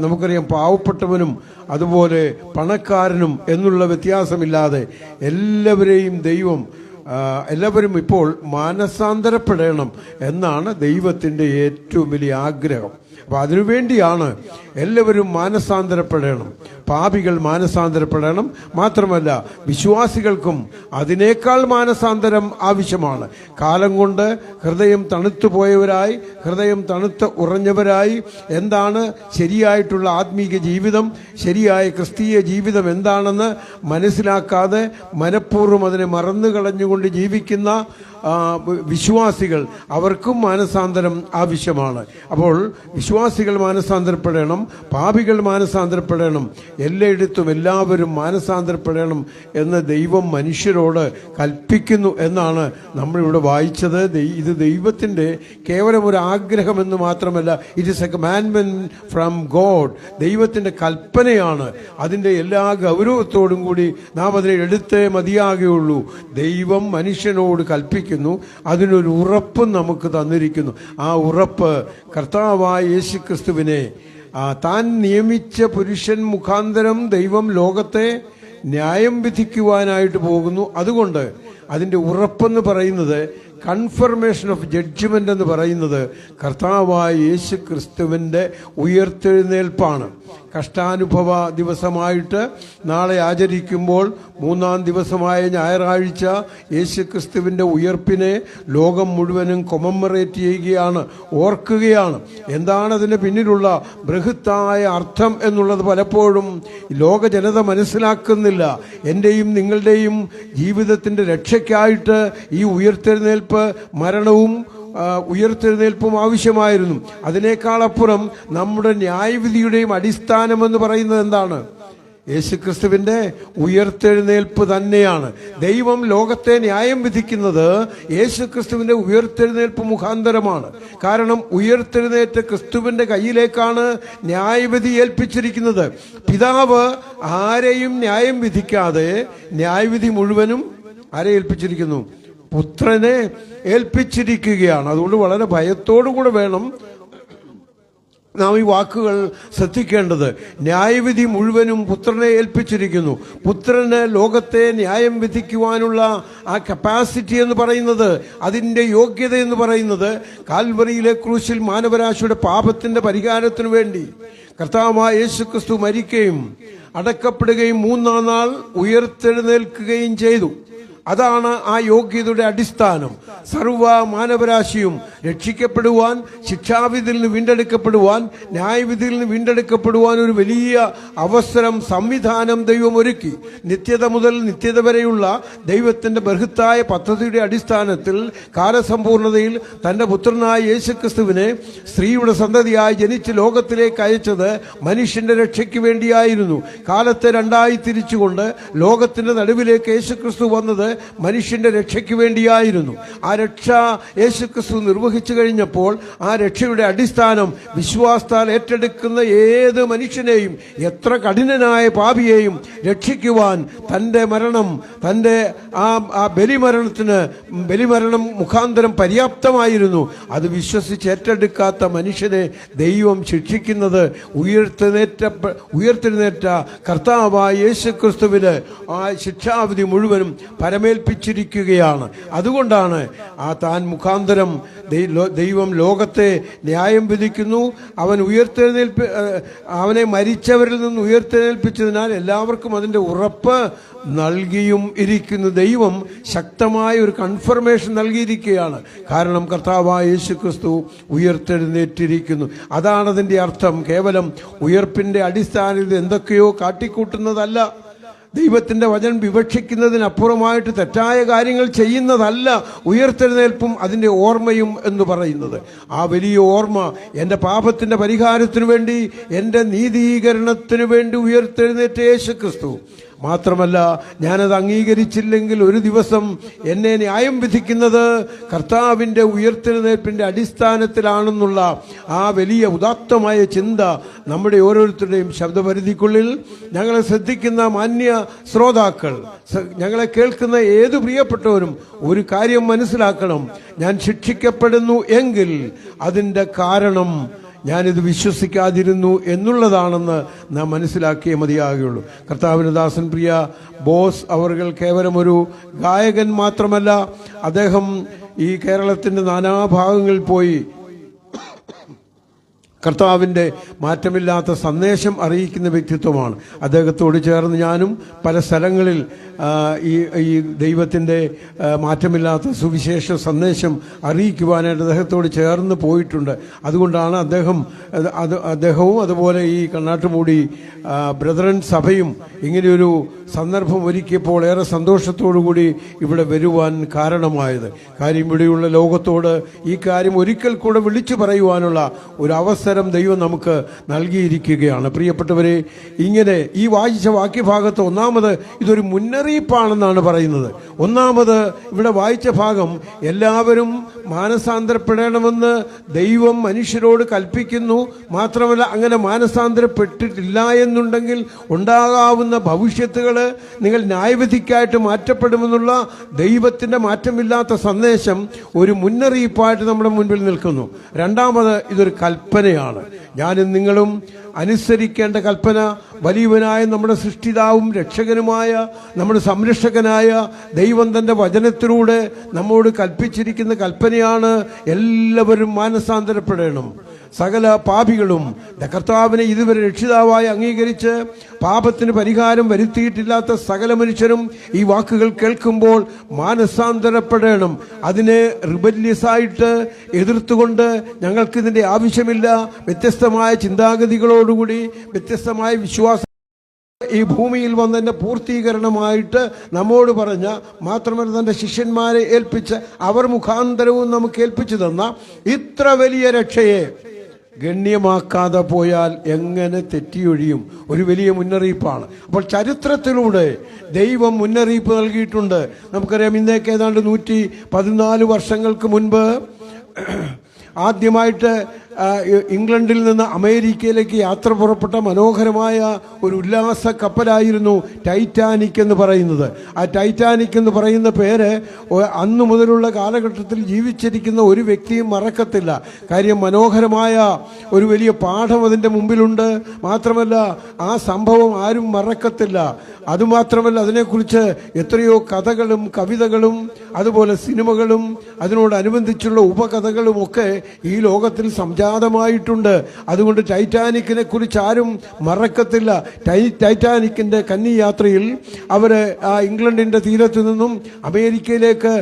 നമുക്കറിയാം പാവപ്പെട്ടവനും അതുപോലെ പണക്കാരനും എന്നുള്ള വ്യത്യാസമില്ലാതെ എല്ലാവരെയും ദൈവം എല്ലാവരും ഇപ്പോൾ മാനസാന്തരപ്പെടണം എന്നാണ് ദൈവത്തിൻ്റെ ഏറ്റവും വലിയ ആഗ്രഹം. അപ്പോൾ അതിനുവേണ്ടിയാണ് എല്ലാവരും മാനസാന്തരപ്പെടണം, പാപികൾ മാനസാന്തരപ്പെടണം. മാത്രമല്ല വിശ്വാസികൾക്കും അതിനേക്കാൾ മാനസാന്തരം ആവശ്യമാണ്. കാലം കൊണ്ട് ഹൃദയം തണുത്തു പോയവരായി, ഹൃദയം തണുത്ത് ഉറഞ്ഞവരായി, എന്താണ് ശരിയായിട്ടുള്ള ആത്മീക ജീവിതം, ശരിയായ ക്രിസ്തീയ ജീവിതം എന്താണെന്ന് മനസ്സിലാക്കാതെ മനഃപൂർവ്വം അതിനെ മറന്നു കളഞ്ഞുകൊണ്ട് ജീവിക്കുന്ന വിശ്വാസികൾ, അവർക്കും മാനസാന്തരം ആവശ്യമാണ്. അപ്പോൾ വിശ്വാസികൾ മാനസാന്തരപ്പെടണം, പാപികൾ മാനസാന്തരപ്പെടണം, എല്ലായിടത്തും എല്ലാവരും മാനസാന്തരപ്പെടണം എന്ന് ദൈവം മനുഷ്യരോട് കൽപ്പിക്കുന്നു എന്നാണ് നമ്മളിവിടെ വായിച്ചത്. ഇത് ദൈവത്തിൻ്റെ കേവലം ഒരു ആഗ്രഹമെന്ന് മാത്രമല്ല, it is A commandment from God. ദൈവത്തിൻ്റെ കൽപ്പനയാണ്. അതിൻ്റെ എല്ലാ ഗൗരവത്തോടും കൂടി നാം അതിനെ എടുത്തേ മതിയാകുകയുള്ളൂ. ദൈവം മനുഷ്യനോട് കൽപ്പിക്കുന്നു, അതിനൊരു ഉറപ്പ് നമുക്ക് തന്നിരിക്കുന്നു. ആ ഉറപ്പ് കർത്താവായ യേശുക്രിസ്തുവിനെ താൻ നിയമിച്ച പുരുഷൻ മുഖാന്തരം ദൈവം ലോകത്തെ ന്യായം വിധിക്കുവാനായിട്ട് പോകുന്നു. അതുകൊണ്ട് അതിൻ്റെ ഉറപ്പെന്ന് പറയുന്നത്, കൺഫർമേഷൻ ഓഫ് ജഡ്ജ്മെന്റ് എന്ന് പറയുന്നത് കർത്താവായ യേശു ക്രിസ്തുവിൻ്റെ ഉയർത്തെഴുന്നേൽപ്പാണ്. കഷ്ടാനുഭവ ദിവസമായിട്ട് നാളെ ആചരിക്കുമ്പോൾ 3-ാം ദിവസമായ ഞായറാഴ്ച യേശു ക്രിസ്തുവിൻ്റെ ഉയർപ്പിനെ ലോകം മുഴുവനും കൊമമ്മറേറ്റ് ചെയ്യുകയാണ്, ഓർക്കുകയാണ്. എന്താണ് അതിന് പിന്നിലുള്ള ബൃഹത്തായ അർത്ഥം എന്നുള്ളത് പലപ്പോഴും ലോക ജനത മനസ്സിലാക്കുന്നില്ല. എൻ്റെയും നിങ്ങളുടെയും ജീവിതത്തിൻ്റെ രക്ഷയ്ക്കായിട്ട് ഈ ഉയർത്തെഴുന്നേൽപ്പ്, മരണവും ഉയർത്തെഴുന്നേൽപ്പും ആവശ്യമായിരുന്നു. അതിനേക്കാളപ്പുറം നമ്മുടെ ന്യായവിധിയുടെയും അടിസ്ഥാനമെന്ന് പറയുന്നത് എന്താണ്? യേശുക്രിസ്തുവിന്റെ ഉയർത്തെഴുന്നേൽപ്പ് തന്നെയാണ്. ദൈവം ലോകത്തെ ന്യായം വിധിക്കുന്നത് യേശുക്രിസ്തുവിന്റെ ഉയർത്തെഴുന്നേൽപ്പ് മുഖാന്തരമാണ്. കാരണം ഉയർത്തെഴുന്നേറ്റ ക്രിസ്തുവിന്റെ കയ്യിലേക്കാണ് ന്യായവിധി ഏൽപ്പിച്ചിരിക്കുന്നത്. പിതാവ് ആരെയും ന്യായം വിധിക്കാതെ ന്യായവിധി മുഴുവനും ആരെ ഏൽപ്പിച്ചിരിക്കുന്നു? പുത്രനെ ഏൽപ്പിച്ചിരിക്കുകയാണ്. അതുകൊണ്ട് വളരെ ഭയത്തോടുകൂടെ വേണം നാം ഈ വാക്കുകൾ ശ്രദ്ധിക്കേണ്ടത്. ന്യായവിധി മുഴുവനും പുത്രനെ ഏൽപ്പിച്ചിരിക്കുന്നു. പുത്രന് ലോകത്തെ ന്യായം വിധിക്കുവാനുള്ള ആ കപ്പാസിറ്റി എന്ന് പറയുന്നത്, അതിൻ്റെ യോഗ്യത എന്ന് പറയുന്നത്, കാൽവറിയിലെ ക്രൂശിൽ മാനവരാശിയുടെ പാപത്തിന്റെ പരിഹാരത്തിനു വേണ്ടി കർത്താവായ യേശുക്രിസ്തു മരിക്കുകയും അടക്കപ്പെടുകയും 3-ാം നാൾ ഉയർത്തെഴുന്നേൽക്കുകയും ചെയ്തു. അതാണ് ആ യോഗ്യതയുടെ അടിസ്ഥാനം. സർവ മാനവരാശിയും രക്ഷിക്കപ്പെടുവാൻ, ശിക്ഷാവിധിയിൽ നിന്ന് വീണ്ടെടുക്കപ്പെടുവാൻ, ന്യായവിധിയിൽ നിന്ന് വീണ്ടെടുക്കപ്പെടുവാൻ ഒരു വലിയ അവസരം, സംവിധാനം ദൈവം ഒരുക്കി. നിത്യത മുതൽ നിത്യത വരെയുള്ള ദൈവത്തിന്റെ ബൃഹത്തായ പദ്ധതിയുടെ അടിസ്ഥാനത്തിൽ കാലസമ്പൂർണതയിൽ തന്റെ പുത്രനായ യേശുക്രിസ്തുവിനെ സ്ത്രീയുടെ സന്തതിയായി ജനിച്ച് ലോകത്തിലേക്ക് അയച്ചത് മനുഷ്യന്റെ രക്ഷയ്ക്ക് വേണ്ടിയായിരുന്നു. കാലത്തെ രണ്ടായി തിരിച്ചുകൊണ്ട് ലോകത്തിന്റെ നടുവിലേക്ക് യേശുക്രിസ്തു വന്നത് മനുഷ്യന്റെ രക്ഷയ്ക്ക് വേണ്ടിയായിരുന്നു. ആ രക്ഷ യേശുക്രിസ്തു നിർവഹിച്ചു കഴിഞ്ഞപ്പോൾ ആ രക്ഷയുടെ അടിസ്ഥാനം വിശ്വാസത്താൽ ഏറ്റെടുക്കുന്ന ഏത് മനുഷ്യനെയും, എത്ര കഠിനനായ പാപിയെയും രക്ഷിക്കുവാൻ തന്റെ മരണം, തന്റെ ആ ബലിമരണം മുഖാന്തരം പര്യാപ്തമായിരുന്നു. അത് വിശ്വസിച്ച് ഏറ്റെടുക്കാത്ത മനുഷ്യനെ ദൈവം ശിക്ഷിക്കുന്നത് ഉയർത്തെഴുന്നേറ്റ കർത്താവായ യേശുക്രിസ്തുവിന് ആ ശിക്ഷാവിധി മുഴുവനും പരമേൽപ്പിച്ചിരിക്കുകയാണ്. അതുകൊണ്ടാണ് താൻ മുഖാന്തരം ദൈവം ലോകത്തെ ന്യായം വിധിക്കുന്നു. അവനെ മരിച്ചവരിൽ നിന്ന് ഉയർത്തെഴുന്നേൽപ്പിച്ചതിനാൽ എല്ലാവർക്കും അതിന്റെ ഉറപ്പ് നൽകിയും ഇരിക്കുന്നു. ദൈവം ശക്തമായ ഒരു കൺഫർമേഷൻ നൽകിയിരിക്കുകയാണ്. കാരണം കർത്താവായ യേശുക്രിസ്തു ഉയർത്തെഴുന്നേറ്റിരിക്കുന്നു. അതാണ് അതിന്റെ അർത്ഥം. കേവലം ഉയർപ്പിന്റെ അടിസ്ഥാനത്തിൽ എന്തൊക്കെയോ കാട്ടിക്കൂട്ടുന്നതല്ല. ദൈവത്തിന്റെ വചനം വിവക്ഷിക്കുന്നതിനപ്പുറമായിട്ട് തെറ്റായ കാര്യങ്ങൾ ചെയ്യുന്നതല്ല ഉയർത്തെഴുന്നേൽപ്പും അതിന്റെ ഓർമ്മയും എന്ന് പറയുന്നത്. ആ വലിയ ഓർമ്മ എൻ്റെ പാപത്തിന്റെ പരിഹാരത്തിനു വേണ്ടി, എൻ്റെ നീതീകരണത്തിനു വേണ്ടി ഉയർത്തെഴുന്നേറ്റ യേശുക്രിസ്തു മാത്രമല്ല, ഞാനത് അംഗീകരിച്ചില്ലെങ്കിൽ ഒരു ദിവസം എന്നെ ന്യായം വിധിക്കുന്നത് കർത്താവിൻ്റെ ഉയർത്തെഴുന്നേൽപ്പിന്റെ അടിസ്ഥാനത്തിലാണെന്നുള്ള ആ വലിയ ഉദാത്തമായ ചിന്ത നമ്മുടെ ഓരോരുത്തരുടെയും ശബ്ദപരിധിക്കുള്ളിൽ ഞങ്ങളെ ശ്രദ്ധിക്കുന്ന മാന്യ ശ്രോതാക്കൾ, ഞങ്ങളെ കേൾക്കുന്ന ഏതു പ്രിയപ്പെട്ടവരും ഒരു കാര്യം മനസ്സിലാക്കണം. ഞാൻ ശിക്ഷിക്കപ്പെടുന്നു എങ്കിൽ അതിൻ്റെ കാരണം ഞാനിത് വിശ്വസിക്കാതിരുന്നു എന്നുള്ളതാണെന്ന് നാം മനസ്സിലാക്കിയേ മതിയാകുകയുള്ളൂ. കർത്താവിന്റെ ദാസൻ പ്രിയ ബോസ് അവർകൾ കേവലം ഒരു ഗായകൻ മാത്രമല്ല, അദ്ദേഹം ഈ കേരളത്തിന്റെ നാനാഭാഗങ്ങളിൽ പോയി കർത്താവിൻ്റെ മാറ്റമില്ലാത്ത സന്ദേശം അറിയിക്കുന്ന വ്യക്തിത്വമാണ്. അദ്ദേഹത്തോട് ചേർന്ന് ഞാനും പല സ്ഥലങ്ങളിൽ ഈ ദൈവത്തിൻ്റെ മാറ്റമില്ലാത്ത സുവിശേഷ സന്ദേശം അറിയിക്കുവാനായിട്ട് അദ്ദേഹത്തോട് ചേർന്ന് പോയിട്ടുണ്ട്. അതുകൊണ്ടാണ് അദ്ദേഹവും അതുപോലെ ഈ കണ്ണാട്ടുമൂടി ബ്രദറൻ സഭയും ഇങ്ങനെയൊരു സന്ദർഭം ഒരുക്കിയപ്പോൾ ഏറെ സന്തോഷത്തോടുകൂടി ഇവിടെ വരുവാൻ കാരണമായത്. കാര്യം ഇവിടെയുള്ള ലോകത്തോട് ഈ കാര്യം ഒരിക്കൽ കൂടെ വിളിച്ചു പറയുവാനുള്ള ഒരു അവസരം ദൈവം നമുക്ക് നൽകിയിരിക്കുകയാണ്. പ്രിയപ്പെട്ടവരെ, ഇങ്ങനെ ഈ വായിച്ച വാക്യഭാഗത്ത് ഒന്നാമത് ഇതൊരു മുന്നറിയിപ്പാണെന്നാണ് പറയുന്നത്. ഒന്നാമത് ഇവിടെ വായിച്ച ഭാഗം എല്ലാവരും മാനസാന്തരപ്പെടണമെന്ന് ദൈവം മനുഷ്യരോട് കൽപ്പിക്കുന്നു. മാത്രമല്ല, അങ്ങനെ മാനസാന്തരപ്പെട്ടിട്ടില്ല എന്നുണ്ടെങ്കിൽ ഉണ്ടാകാവുന്ന ഭവിഷ്യത്തുകൾ നിങ്ങൾ ന്യായവിധിക്കായിട്ട് മാറ്റപ്പെടുമെന്നുള്ള ദൈവത്തിന്റെ മാറ്റമില്ലാത്ത സന്ദേശം ഒരു മുന്നറിയിപ്പായിട്ട് നമ്മുടെ മുൻപിൽ നിൽക്കുന്നു. രണ്ടാമത്, ഇതൊരു കൽപ്പനയാണ്. ഞാനും നിങ്ങളും അനുസരിക്കേണ്ട കൽപ്പന വലിയവനായ നമ്മുടെ സൃഷ്ടിതാവും രക്ഷകനുമായ നമ്മുടെ സംരക്ഷകനായ ദൈവം തന്റെ വചനത്തിലൂടെ നമ്മോട് കൽപ്പിച്ചിരിക്കുന്ന കൽപ്പനയാണ്. എല്ലാവരും മാനസാന്തരപ്പെടണം. സകല പാപികളും കർത്താവിനെ ഇതുവരെ രക്ഷിതാവായി അംഗീകരിച്ച് പാപത്തിന് പരിഹാരം വരുത്തിയിട്ടില്ലാത്ത സകല മനുഷ്യരും ഈ വാക്കുകൾ കേൾക്കുമ്പോൾ മാനസാന്തരപ്പെടണം. അതിനെ റിബല്യസായിട്ട് എതിർത്തുകൊണ്ട് ഞങ്ങൾക്കിതിന്റെ ആവശ്യമില്ല, വ്യത്യസ്തമായ ചിന്താഗതികളോടുകൂടി വ്യത്യസ്തമായ വിശ്വാസം ഈ ഭൂമിയിൽ വന്നതിന്റെ പൂർത്തീകരണമായിട്ട് നമ്മോട് പറഞ്ഞ, മാത്രമല്ല തന്റെ ശിഷ്യന്മാരെ ഏൽപ്പിച്ച് അവർ മുഖാന്തരവും നമുക്ക് ഏൽപ്പിച്ചു തന്ന ഇത്ര വലിയ രക്ഷയെ ഗണ്യമാക്കാതെ പോയാൽ എങ്ങനെ തെറ്റിയൊഴിയും? ഒരു വലിയ മുന്നറിയിപ്പാണ്. അപ്പോൾ ചരിത്രത്തിലൂടെ ദൈവം മുന്നറിയിപ്പ് നൽകിയിട്ടുണ്ട്. നമുക്കറിയാം, ഇന്നേക്ക് ഏതാണ്ട് 114 വർഷങ്ങൾക്ക് മുൻപ് ആദ്യമായിട്ട് ഇംഗ്ലണ്ടിൽ നിന്ന് അമേരിക്കയിലേക്ക് യാത്ര പുറപ്പെട്ട മനോഹരമായ ഒരു ഉല്ലാസ കപ്പലായിരുന്നു ടൈറ്റാനിക് എന്ന് പറയുന്നത്. ആ ടൈറ്റാനിക് എന്ന് പറയുന്ന പേര് അന്നു മുതലുള്ള കാലഘട്ടത്തിൽ ജീവിച്ചിരിക്കുന്ന ഒരു വ്യക്തിയും മറക്കത്തില്ല. കാര്യം മനോഹരമായ ഒരു വലിയ പാഠം അതിൻ്റെ മുമ്പിലുണ്ട്. മാത്രമല്ല ആ സംഭവം ആരും മറക്കത്തില്ല. അതുമാത്രമല്ല, അതിനെക്കുറിച്ച് എത്രയോ കഥകളും കവിതകളും അതുപോലെ സിനിമകളും അതിനോടനുബന്ധിച്ചുള്ള ഉപകഥകളുമൊക്കെ ഈ ലോകത്തിൽ സംജാതമായിട്ടുണ്ട്. അതുകൊണ്ട് ടൈറ്റാനിക്കിനെ കുറിച്ച് ആരും മറക്കത്തില്ല. ടൈറ്റാനിക്കിന്റെ കന്നിയാത്രയിൽ അവര് ഇംഗ്ലണ്ടിന്റെ തീരത്തു നിന്നും അമേരിക്കയിലേക്ക്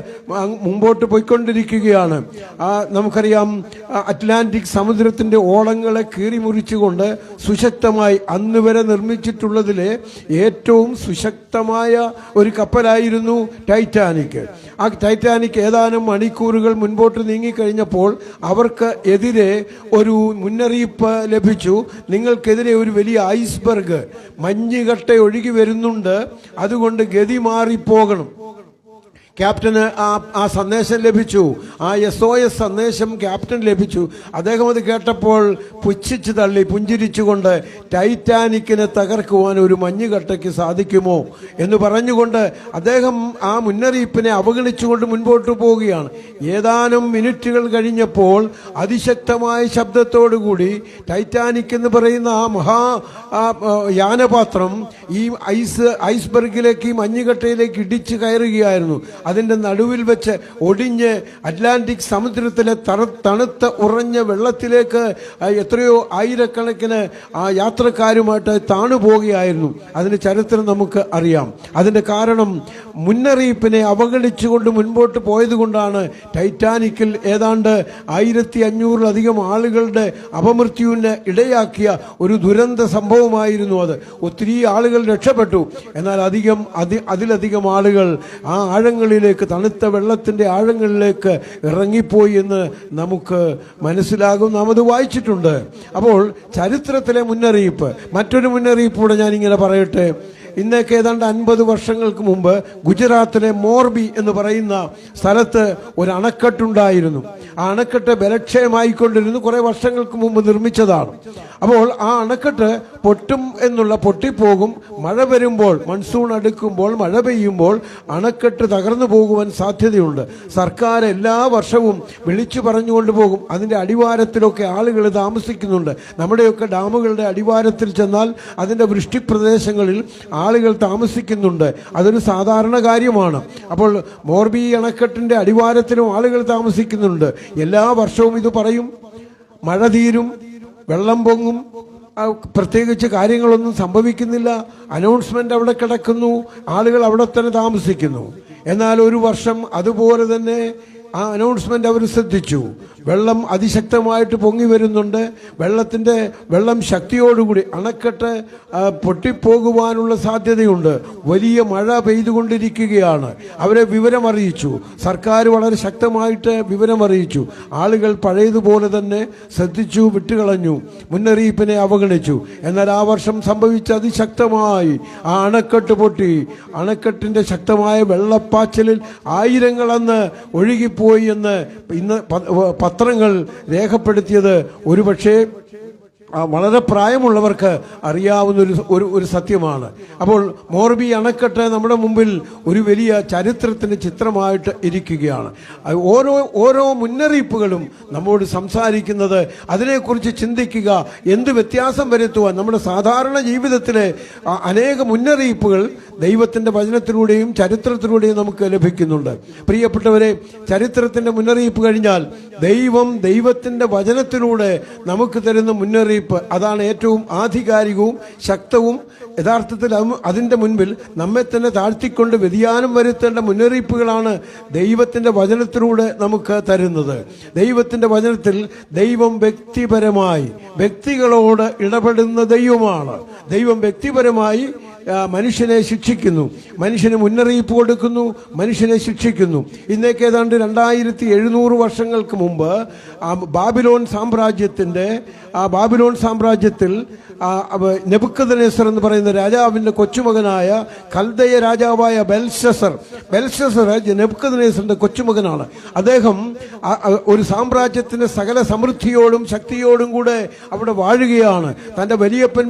മുമ്പോട്ട് പോയിക്കൊണ്ടിരിക്കുകയാണ്. നമുക്കറിയാം, അറ്റ്ലാന്റിക് സമുദ്രത്തിന്റെ ഓളങ്ങളെ കീറിമുറിച്ചുകൊണ്ട് സുശക്തമായി അന്ന് വരെ നിർമ്മിച്ചിട്ടുള്ളതിലെ ഏറ്റവും സുശക്തമായ ഒരു കപ്പലായിരുന്നു ടൈറ്റാനിക്. ആ ടൈറ്റാനിക് ഏതാനും മണിക്കൂറുകൾ മുൻപോട്ട് നീങ്ങിക്കഴിഞ്ഞപ്പോൾ അവർക്ക് എതിരെ ഒരു മുന്നറിയിപ്പ് ലഭിച്ചു. നിങ്ങൾക്കെതിരെ ഒരു വലിയ ഐസ്ബർഗ് മഞ്ഞുകട്ട ഒഴുകി വരുന്നുണ്ട്, അതുകൊണ്ട് ഗതി മാറിപ്പോകണം. ക്യാപ്റ്റന് ആ സന്ദേശം ലഭിച്ചു. ആ SOS സന്ദേശം ക്യാപ്റ്റൻ ലഭിച്ചു. അദ്ദേഹം അത് കേട്ടപ്പോൾ പുച്ഛിച്ചു തള്ളി പുഞ്ചിരിച്ചുകൊണ്ട്, ടൈറ്റാനിക്കിനെ തകർക്കുവാൻ ഒരു മഞ്ഞുകട്ടയ്ക്ക് സാധിക്കുമോ എന്ന് പറഞ്ഞുകൊണ്ട് അദ്ദേഹം ആ മുന്നറിയിപ്പിനെ അവഗണിച്ചുകൊണ്ട് മുൻപോട്ട് പോവുകയാണ്. ഏതാനും മിനിറ്റുകൾ കഴിഞ്ഞപ്പോൾ അതിശക്തമായ ശബ്ദത്തോടുകൂടി ടൈറ്റാനിക് എന്ന് പറയുന്ന ആ മഹാ യാനപാത്രം ഈ ഐസ്ബർഗിലേക്ക്, ഈ മഞ്ഞുകട്ടയിലേക്ക് ഇടിച്ചു കയറുകയായിരുന്നു. അതിന്റെ നടുവിൽ വെച്ച് ഒടിഞ്ഞ് അറ്റ്ലാന്റിക് സമുദ്രത്തിലെ തണുത്ത ഉറഞ്ഞ വെള്ളത്തിലേക്ക് എത്രയോ ആയിരക്കണക്കിന് യാത്രക്കാരുമായിട്ട് താണുപോവുകയായിരുന്നു. അതിന്റെ ചരിത്രം നമുക്ക് അറിയാം. അതിന്റെ കാരണം മുന്നറിയിപ്പിനെ അവഗണിച്ചുകൊണ്ട് മുൻപോട്ട് പോയതുകൊണ്ടാണ്. ടൈറ്റാനിക്കിൽ ഏതാണ്ട് 1500-ലധികം ആളുകളുടെ അപമൃത്യുവിന് ഇടയാക്കിയ ഒരു ദുരന്ത സംഭവമായിരുന്നു അത്. ഒത്തിരി ആളുകൾ രക്ഷപ്പെട്ടു. എന്നാൽ അതിലധികം ആളുകൾ ആ ആഴങ്ങളിൽ തണുത്ത വെള്ളത്തിന്റെ ആഴങ്ങളിലേക്ക് ഇറങ്ങിപ്പോയി എന്ന് നമുക്ക് മനസ്സിലാകും. നാം അത് വായിച്ചിട്ടുണ്ട്. അപ്പോൾ ചരിത്രത്തിലെ മുന്നറിയിപ്പ്, മറ്റൊരു മുന്നറിയിപ്പ് കൂടെ ഞാനിങ്ങനെ പറയട്ടെ. ഇന്നേക്ക് ഏതാണ്ട് 50 വർഷങ്ങൾക്ക് മുമ്പ് ഗുജറാത്തിലെ മോർബി എന്ന് പറയുന്ന സ്ഥലത്ത് ഒരു അണക്കെട്ടുണ്ടായിരുന്നു. ആ അണക്കെട്ട് ബലക്ഷയമായിക്കൊണ്ടിരുന്നു. കുറെ വർഷങ്ങൾക്ക് മുമ്പ് നിർമ്മിച്ചതാണ്. അപ്പോൾ ആ അണക്കെട്ട് പൊട്ടിപ്പോകും. മഴ വരുമ്പോൾ, മൺസൂൺ അടുക്കുമ്പോൾ, മഴ പെയ്യുമ്പോൾ അണക്കെട്ട് തകർന്നു പോകുവാൻ സാധ്യതയുണ്ട്. സർക്കാർ എല്ലാ വർഷവും വിളിച്ചു പറഞ്ഞുകൊണ്ട് പോകും. അതിന്റെ അടിവാരത്തിലൊക്കെ ആളുകൾ താമസിക്കുന്നുണ്ട്. നമ്മുടെയൊക്കെ ഡാമുകളുടെ അടിവാരത്തിൽ ചെന്നാൽ അതിന്റെ വൃഷ്ടിപ്രദേശങ്ങളിൽ ആളുകൾ താമസിക്കുന്നുണ്ട്. അതൊരു സാധാരണ കാര്യമാണ്. അപ്പോൾ മോർബി അണക്കെട്ടിന്റെ അടിവാരത്തിലും ആളുകൾ താമസിക്കുന്നുണ്ട്. എല്ലാ വർഷവും ഇത് പറയും. മഴ തീരും, വെള്ളം പൊങ്ങും, പ്രത്യേകിച്ച് കാര്യങ്ങളൊന്നും സംഭവിക്കുന്നില്ല. അനൗൺസ്മെന്റ് അവിടെ കിടക്കുന്നു, ആളുകൾ അവിടെ തന്നെ താമസിക്കുന്നു. എന്നാൽ ഒരു വർഷം അതുപോലെ തന്നെ ആ അനൗൺസ്മെന്റ് അവർ ശ്രദ്ധിച്ചു. വെള്ളം അതിശക്തമായിട്ട് പൊങ്ങി വരുന്നുണ്ട്. വെള്ളം ശക്തിയോടുകൂടി അണക്കെട്ട് പൊട്ടിപ്പോകുവാനുള്ള സാധ്യതയുണ്ട്. വലിയ മഴ പെയ്തുകൊണ്ടിരിക്കുകയാണ്. അവരെ വിവരമറിയിച്ചു. സർക്കാർ വളരെ ശക്തമായിട്ട് വിവരമറിയിച്ചു. ആളുകൾ പഴയതുപോലെ തന്നെ ശ്രദ്ധിച്ചു, വിട്ടുകളഞ്ഞു, മുന്നറിയിപ്പിനെ അവഗണിച്ചു. എന്നാൽ ആ വർഷം സംഭവിച്ച അതിശക്തമായി ആ അണക്കെട്ട് പൊട്ടി. അണക്കെട്ടിന്റെ ശക്തമായ വെള്ളപ്പാച്ചിലിൽ ആയിരങ്ങൾ അന്ന് ഒഴുകിപ്പോയി എന്ന് ഇന്ന് പത്രങ്ങൾ രേഖപ്പെടുത്തിയത് ഒരുപക്ഷെ വളരെ പ്രായമുള്ളവർക്ക് അറിയാവുന്ന ഒരു സത്യമാണ്. അപ്പോൾ മോർബി അണക്കെട്ട് നമ്മുടെ മുമ്പിൽ ഒരു വലിയ ചരിത്രത്തിന്റെ ചിത്രമായിട്ട് ഇരിക്കുകയാണ്. ഓരോ മുന്നറിയിപ്പുകളും നമ്മോട് സംസാരിക്കുന്നത് അതിനെക്കുറിച്ച് ചിന്തിക്കുക, എന്ത് വ്യത്യാസം വരുത്തുവാൻ. നമ്മുടെ സാധാരണ ജീവിതത്തിലെ അനേക മുന്നറിയിപ്പുകൾ ദൈവത്തിന്റെ വചനത്തിലൂടെയും ചരിത്രത്തിലൂടെയും നമുക്ക് ലഭിക്കുന്നുണ്ട്. പ്രിയപ്പെട്ടവരെ, ചരിത്രത്തിന്റെ മുന്നറിയിപ്പ് കഴിഞ്ഞാൽ ദൈവത്തിന്റെ വചനത്തിലൂടെ നമുക്ക് തരുന്ന മുന്നറിയിപ്പ്, അതാണ് ഏറ്റവും ആധികാരികവും ശക്തവും. യഥാർത്ഥത്തിൽ അതിന്റെ മുൻപിൽ നമ്മെ തന്നെ താഴ്ത്തിക്കൊണ്ട് വ്യതിയാനം വരുത്തേണ്ട മുന്നറിയിപ്പുകളാണ് ദൈവത്തിന്റെ വചനത്തിലൂടെ നമുക്ക് തരുന്നത്. ദൈവത്തിന്റെ വചനത്തിൽ ദൈവം വ്യക്തിപരമായി വ്യക്തികളോട് ഇടപെടുന്ന ദൈവമാണ്. ദൈവം വ്യക്തിപരമായി മനുഷ്യനെ ശിക്ഷിക്കുന്നു, മനുഷ്യന് മുന്നറിയിപ്പ് കൊടുക്കുന്നു, മനുഷ്യനെ ശിക്ഷിക്കുന്നു. ഇന്നേക്ക് ഏതാണ്ട് 2700 വർഷങ്ങൾക്ക് മുമ്പ് ബാബിലോൺ സാമ്രാജ്യത്തിൽ നെബൂഖദ്നേസർ എന്ന് പറയുന്ന രാജാവിന്റെ കൊച്ചുമകനായ കൽദയ രാജാവായ ബെൽഷസർ നെബൂഖദ്നേസറിന്റെ കൊച്ചുമകനാണ്. അദ്ദേഹം ഒരു സാമ്രാജ്യത്തിന്റെ സകല സമൃദ്ധിയോടും ശക്തിയോടും കൂടെ അവിടെ വാഴുകയാണ്. തന്റെ വലിയപ്പൻ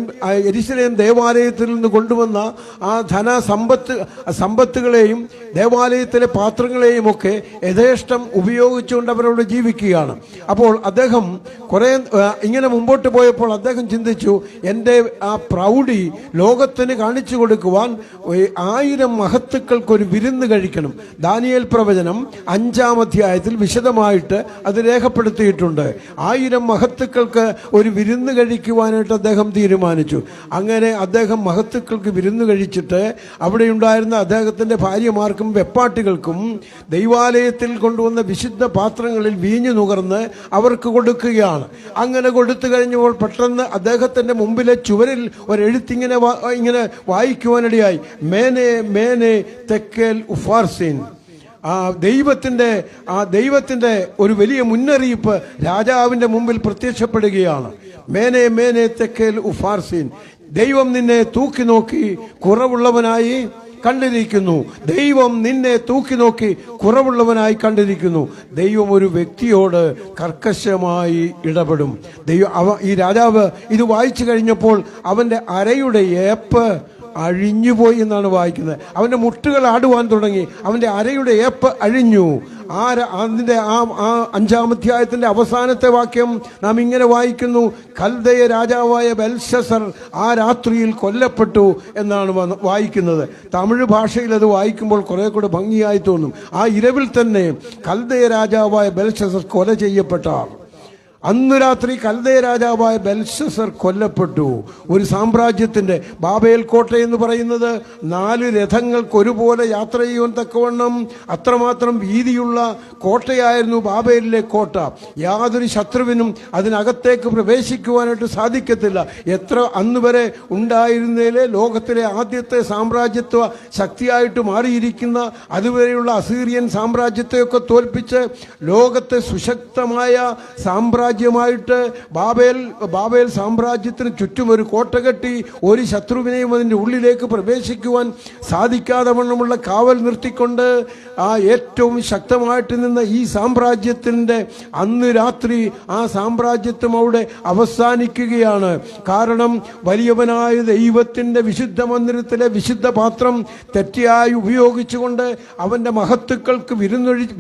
യെരുശലേം ദേവാലയത്തിൽ നിന്ന് കൊണ്ടുവന്ന ആ സമ്പത്തുകളെയും ദേവാലയത്തിലെ പാത്രങ്ങളെയും ഒക്കെ യഥേഷ്ടം ഉപയോഗിച്ചുകൊണ്ട് അവരവിടെ ജീവിക്കുകയാണ്. അപ്പോൾ അദ്ദേഹം ഇങ്ങനെ മുമ്പോട്ട് പോയപ്പോൾ അദ്ദേഹം ചിന്തിച്ചു, എൻ്റെ ആ പ്രൗഢി ലോകത്തിന് കാണിച്ചു കൊടുക്കുവാൻ 1000 മഹത്തുക്കൾക്കൊരു വിരുന്ന് കഴിക്കണം. ദാനിയേൽ പ്രവചനം 5-ാം അധ്യായത്തിൽ വിശദമായിട്ട് അത് രേഖപ്പെടുത്തിയിട്ടുണ്ട്. 1000 മഹത്തുക്കൾക്ക് ഒരു വിരുന്ന് കഴിക്കുവാനായിട്ട് അദ്ദേഹം തീരുമാനിച്ചു. അങ്ങനെ അദ്ദേഹം മഹത്തുക്കൾക്ക് വിരുന്ന് കഴിച്ചിട്ട് അവിടെയുണ്ടായിരുന്ന അദ്ദേഹത്തിന്റെ ഭാര്യമാർക്കും വെപ്പാട്ടികൾക്കും ദൈവാലയത്തിൽ കൊണ്ടുവന്ന വിശുദ്ധ പാത്രങ്ങളിൽ വീഞ്ഞു നുകർന്ന് അവർക്ക് കൊടുക്കുകയാണ്. അങ്ങനെ കൊടുത്തു കഴിഞ്ഞപ്പോൾ പെട്ടെന്ന് അദ്ദേഹത്തിന്റെ മുമ്പിലെ ചുവരിൽ ഒരെഴുത്തിങ്ങനെ വായിക്കുവാനിടയായി, മേനെ മേനെ തെക്കേൽ ഉഫാർസീൻ. ദൈവത്തിന്റെ ഒരു വലിയ മുന്നറിയിപ്പ് രാജാവിന്റെ മുമ്പിൽ പ്രത്യക്ഷപ്പെടുകയാണ്. മേനെ മേനെ തെക്കേൽ ഉഫാർസീൻ, ദൈവം നിന്നെ തൂക്കി നോക്കി കുറവുള്ളവനായി കണ്ടിരിക്കുന്നു. ദൈവം നിന്നെ തൂക്കി നോക്കി കുറവുള്ളവനായി കണ്ടിരിക്കുന്നു. ദൈവം ഒരു വ്യക്തിയോട് കർക്കശമായി ഇടപെടും. ഈ രാജാവ് ഇത് വായിച്ചു കഴിഞ്ഞപ്പോൾ അവന്റെ അരയുടെ ഏപ്പ് അഴിഞ്ഞുപോയി എന്നാണ് വായിക്കുന്നത്. അവന്റെ മുട്ടുകൾ ആടുവാൻ തുടങ്ങി, അവന്റെ അരയുടെ ഏപ്പ് അഴിഞ്ഞു. അതിന്റെ ആ 5-ാം അധ്യായത്തിന്റെ അവസാനത്തെ വാക്യം നാം ഇങ്ങനെ വായിക്കുന്നു, കൽദയ രാജാവായ ബെൽഷസർ ആ രാത്രിയിൽ കൊല്ലപ്പെട്ടു എന്നാണ് വായിക്കുന്നത്. തമിഴ് ഭാഷയിൽ അത് വായിക്കുമ്പോൾ കുറെ കൂടെ ഭംഗിയായി തോന്നും. ആ ഇരവിൽ തന്നെ കൽദയ രാജാവായ ബെൽഷസർ കൊല ചെയ്യപ്പെട്ട അന്ന് രാത്രി കൽദയ രാജാവായ ബെൽഷസർ കൊല്ലപ്പെട്ടു. ഒരു സാമ്രാജ്യത്തിന്റെ ബാബേൽ കോട്ട എന്ന് പറയുന്നത് 4 രഥങ്ങൾക്ക് ഒരുപോലെ യാത്ര ചെയ്യുവാൻ തക്കവണ്ണം അത്രമാത്രം വീതിയുള്ള കോട്ടയായിരുന്നു ബാബേലിലെ കോട്ട. യാതൊരു ശത്രുവിനും അതിനകത്തേക്ക് പ്രവേശിക്കുവാനായിട്ട് സാധിക്കത്തില്ല. എത്ര അന്ന് വരെ ഉണ്ടായിരുന്നതിലെ ലോകത്തിലെ ആദ്യത്തെ സാമ്രാജ്യത്വ ശക്തിയായിട്ട് മാറിയിരിക്കുന്ന അതുവരെയുള്ള അസീറിയൻ സാമ്രാജ്യത്തെയൊക്കെ തോൽപ്പിച്ച് ലോകത്തെ സുശക്തമായ സാമ്രാജ്യമായിട്ട് ബാബേൽ സാമ്രാജ്യത്തിന് ചുറ്റും ഒരു കോട്ട കെട്ടി ഒരു ശത്രുവിനെയും അതിൻ്റെ ഉള്ളിലേക്ക് പ്രവേശിക്കുവാൻ സാധിക്കാതെ വണ്ണമുള്ള കാവൽ നിർത്തിക്കൊണ്ട് ആ ഏറ്റവും ശക്തമായിട്ട് നിന്ന ഈ സാമ്രാജ്യത്തിൻ്റെ അന്ന് രാത്രി ആ സാമ്രാജ്യത്വം അവിടെ അവസാനിക്കുകയാണ്. കാരണം വലിയവനായ ദൈവത്തിൻ്റെ വിശുദ്ധ മന്ദിരത്തിലെ വിശുദ്ധ പാത്രം തെറ്റായി ഉപയോഗിച്ചുകൊണ്ട് അവൻ്റെ മഹത്തുക്കൾക്ക്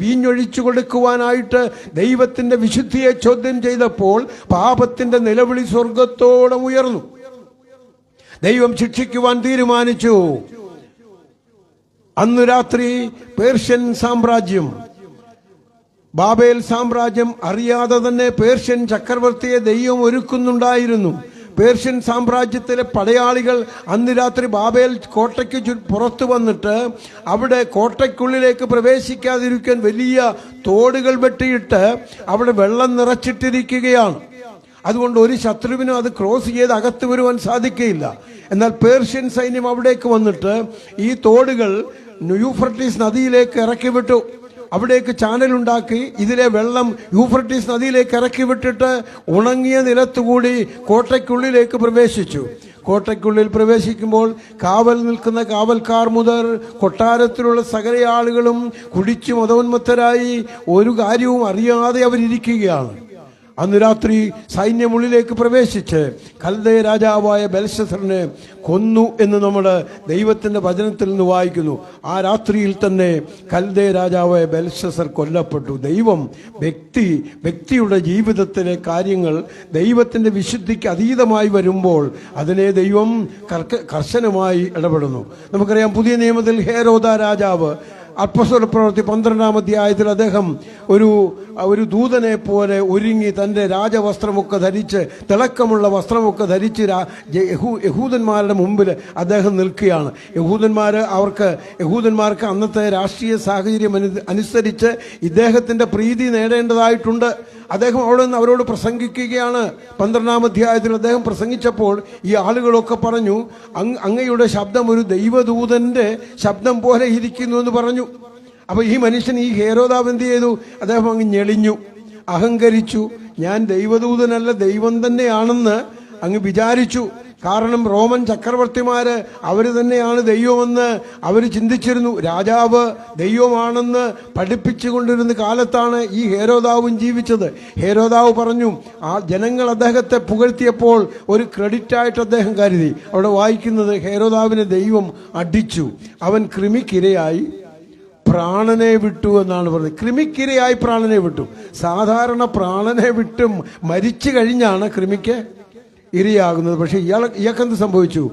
വീഞ്ഞൊഴിച്ചു കൊടുക്കുവാനായിട്ട് ദൈവത്തിൻ്റെ വിശുദ്ധിയെ ചോദ്യം ചെയ്തപ്പോൾ പാപത്തിന്റെ നിലവിളി സ്വർഗത്തോളം ഉയർന്നു. ദൈവം ശിക്ഷിക്കുവാൻ തീരുമാനിച്ചു. അന്ന് രാത്രി പേർഷ്യൻ സാമ്രാജ്യം, ബാബേൽ സാമ്രാജ്യം അറിയാതെ തന്നെ പേർഷ്യൻ ചക്രവർത്തിയെ ദൈവം ഒരുക്കുന്നുണ്ടായിരുന്നു. പേർഷ്യൻ സാമ്രാജ്യത്തിലെ പടയാളികൾ അന്ന് രാത്രി ബാബേൽ കോട്ടയ്ക്ക് പുറത്തു വന്നിട്ട് അവിടെ കോട്ടയ്ക്കുള്ളിലേക്ക് പ്രവേശിക്കാതിരിക്കാൻ വലിയ തോടുകൾ വെട്ടിയിട്ട് അവിടെ വെള്ളം നിറച്ചിട്ടിരിക്കുകയാണ്. അതുകൊണ്ട് ഒരു ശത്രുവിനും അത് ക്രോസ് ചെയ്ത് അകത്ത് വരുവാൻ സാധിക്കുകയില്ല. എന്നാൽ പേർഷ്യൻ സൈന്യം അവിടേക്ക് വന്നിട്ട് ഈ തോടുകൾ യൂഫ്രട്ടീസ് നദിയിലേക്ക് ഇറക്കി വിട്ടു. അവിടേക്ക് ചാനലുണ്ടാക്കി ഇതിലെ വെള്ളം യൂഫ്രട്ടീസ് നദിയിലേക്ക് ഇറക്കി വിട്ടിട്ട് ഉണങ്ങിയ നിലത്തുകൂടി കോട്ടയ്ക്കുള്ളിലേക്ക് പ്രവേശിച്ചു. കോട്ടയ്ക്കുള്ളിൽ പ്രവേശിക്കുമ്പോൾ കാവൽ നിൽക്കുന്ന കാവൽക്കാർ മുതൽ കൊട്ടാരത്തിലുള്ള സകല ആളുകളും കുടിച്ചു മതോന്മത്തരായി ഒരു കാര്യവും അറിയാതെ അവരിയ്ക്കുകയാണ്. അന്ന് രാത്രി സൈന്യമുള്ളിലേക്ക് പ്രവേശിച്ച് കൽദയ രാജാവായ ബെൽശസ്സറിനെ കൊന്നു എന്ന് നമ്മൾ ദൈവത്തിന്റെ വചനത്തിൽ നിന്ന് വായിക്കുന്നു. ആ രാത്രിയിൽ തന്നെ കൽദയ രാജാവായ ബെൽശസ്സർ കൊല്ലപ്പെട്ടു. ദൈവം വ്യക്തിയുടെ ജീവിതത്തിലെ കാര്യങ്ങൾ ദൈവത്തിന്റെ വിശുദ്ധിക്ക് അതീതമായി വരുമ്പോൾ അതിനെ ദൈവം കർശനമായി ഇടപെടുന്നു. നമുക്കറിയാം, പുതിയ നിയമത്തിൽ ഹേരോദ രാജാവ് അപ്പോസ്തല പ്രവൃത്തി 12-ാം അധ്യായത്തിൽ അദ്ദേഹം ഒരു ദൂതനെ പോലെ ഒരുങ്ങി തന്റെ രാജവസ്ത്രമൊക്കെ ധരിച്ച്, തിളക്കമുള്ള വസ്ത്രമൊക്കെ ധരിച്ച് യഹൂദന്മാരുടെ മുമ്പിൽ അദ്ദേഹം നിൽക്കുകയാണ്. യഹൂദന്മാർക്ക് അന്നത്തെ രാഷ്ട്രീയ സാഹചര്യം അനുസരിച്ച് ഇദ്ദേഹത്തിന്റെ പ്രീതി നേടേണ്ടതായിട്ടുണ്ട്. അദ്ദേഹം അവിടെ നിന്ന് അവരോട് പ്രസംഗിക്കുകയാണ്. 12-ാം അധ്യായത്തിൽ അദ്ദേഹം പ്രസംഗിച്ചപ്പോൾ ഈ ആളുകളൊക്കെ പറഞ്ഞു, അങ്ങയുടെ ശബ്ദം ഒരു ദൈവദൂതന്റെ ശബ്ദം പോലെ ഇരിക്കുന്നു എന്ന് പറഞ്ഞു. അപ്പൊ ഈ മനുഷ്യൻ, ഈ ഹേരോദാവ് എന്ത് ചെയ്തു? അദ്ദേഹം അങ്ങ് ഞെളിഞ്ഞു, അഹങ്കരിച്ചു. ഞാൻ ദൈവദൂതനല്ല, ദൈവം തന്നെയാണെന്ന് അങ്ങ് വിചാരിച്ചു. കാരണം റോമൻ ചക്രവർത്തിമാര് അവര് തന്നെയാണ് ദൈവമെന്ന് അവർ ചിന്തിച്ചിരുന്നു. രാജാവ് ദൈവമാണെന്ന് പഠിപ്പിച്ചുകൊണ്ടിരുന്ന കാലത്താണ് ഈ ഹേരോദാവും ജീവിച്ചത്. ഹേരോദാവ് പറഞ്ഞു, ആ ജനങ്ങൾ അദ്ദേഹത്തെ പുകഴ്ത്തിയപ്പോൾ ഒരു ക്രെഡിറ്റായിട്ട് അദ്ദേഹം കരുതി. അവിടെ വായിക്കുന്നത്, ഹേരോദാവിനെ ദൈവം അടിച്ചു, അവൻ കൃമിക്കിരയായി പ്രാണനെ വിട്ടു എന്നാണ് പറയുന്നത്. കൃമിക്കിരയായി പ്രാണനെ വിട്ടു. സാധാരണ പ്രാണനെ വിട്ടും മരിച്ചു കഴിഞ്ഞാണ് കൃമിക്ക് ഇരയാകുന്നത്. പക്ഷെ ഇയാൾക്കെന്ത് സംഭവിച്ചു?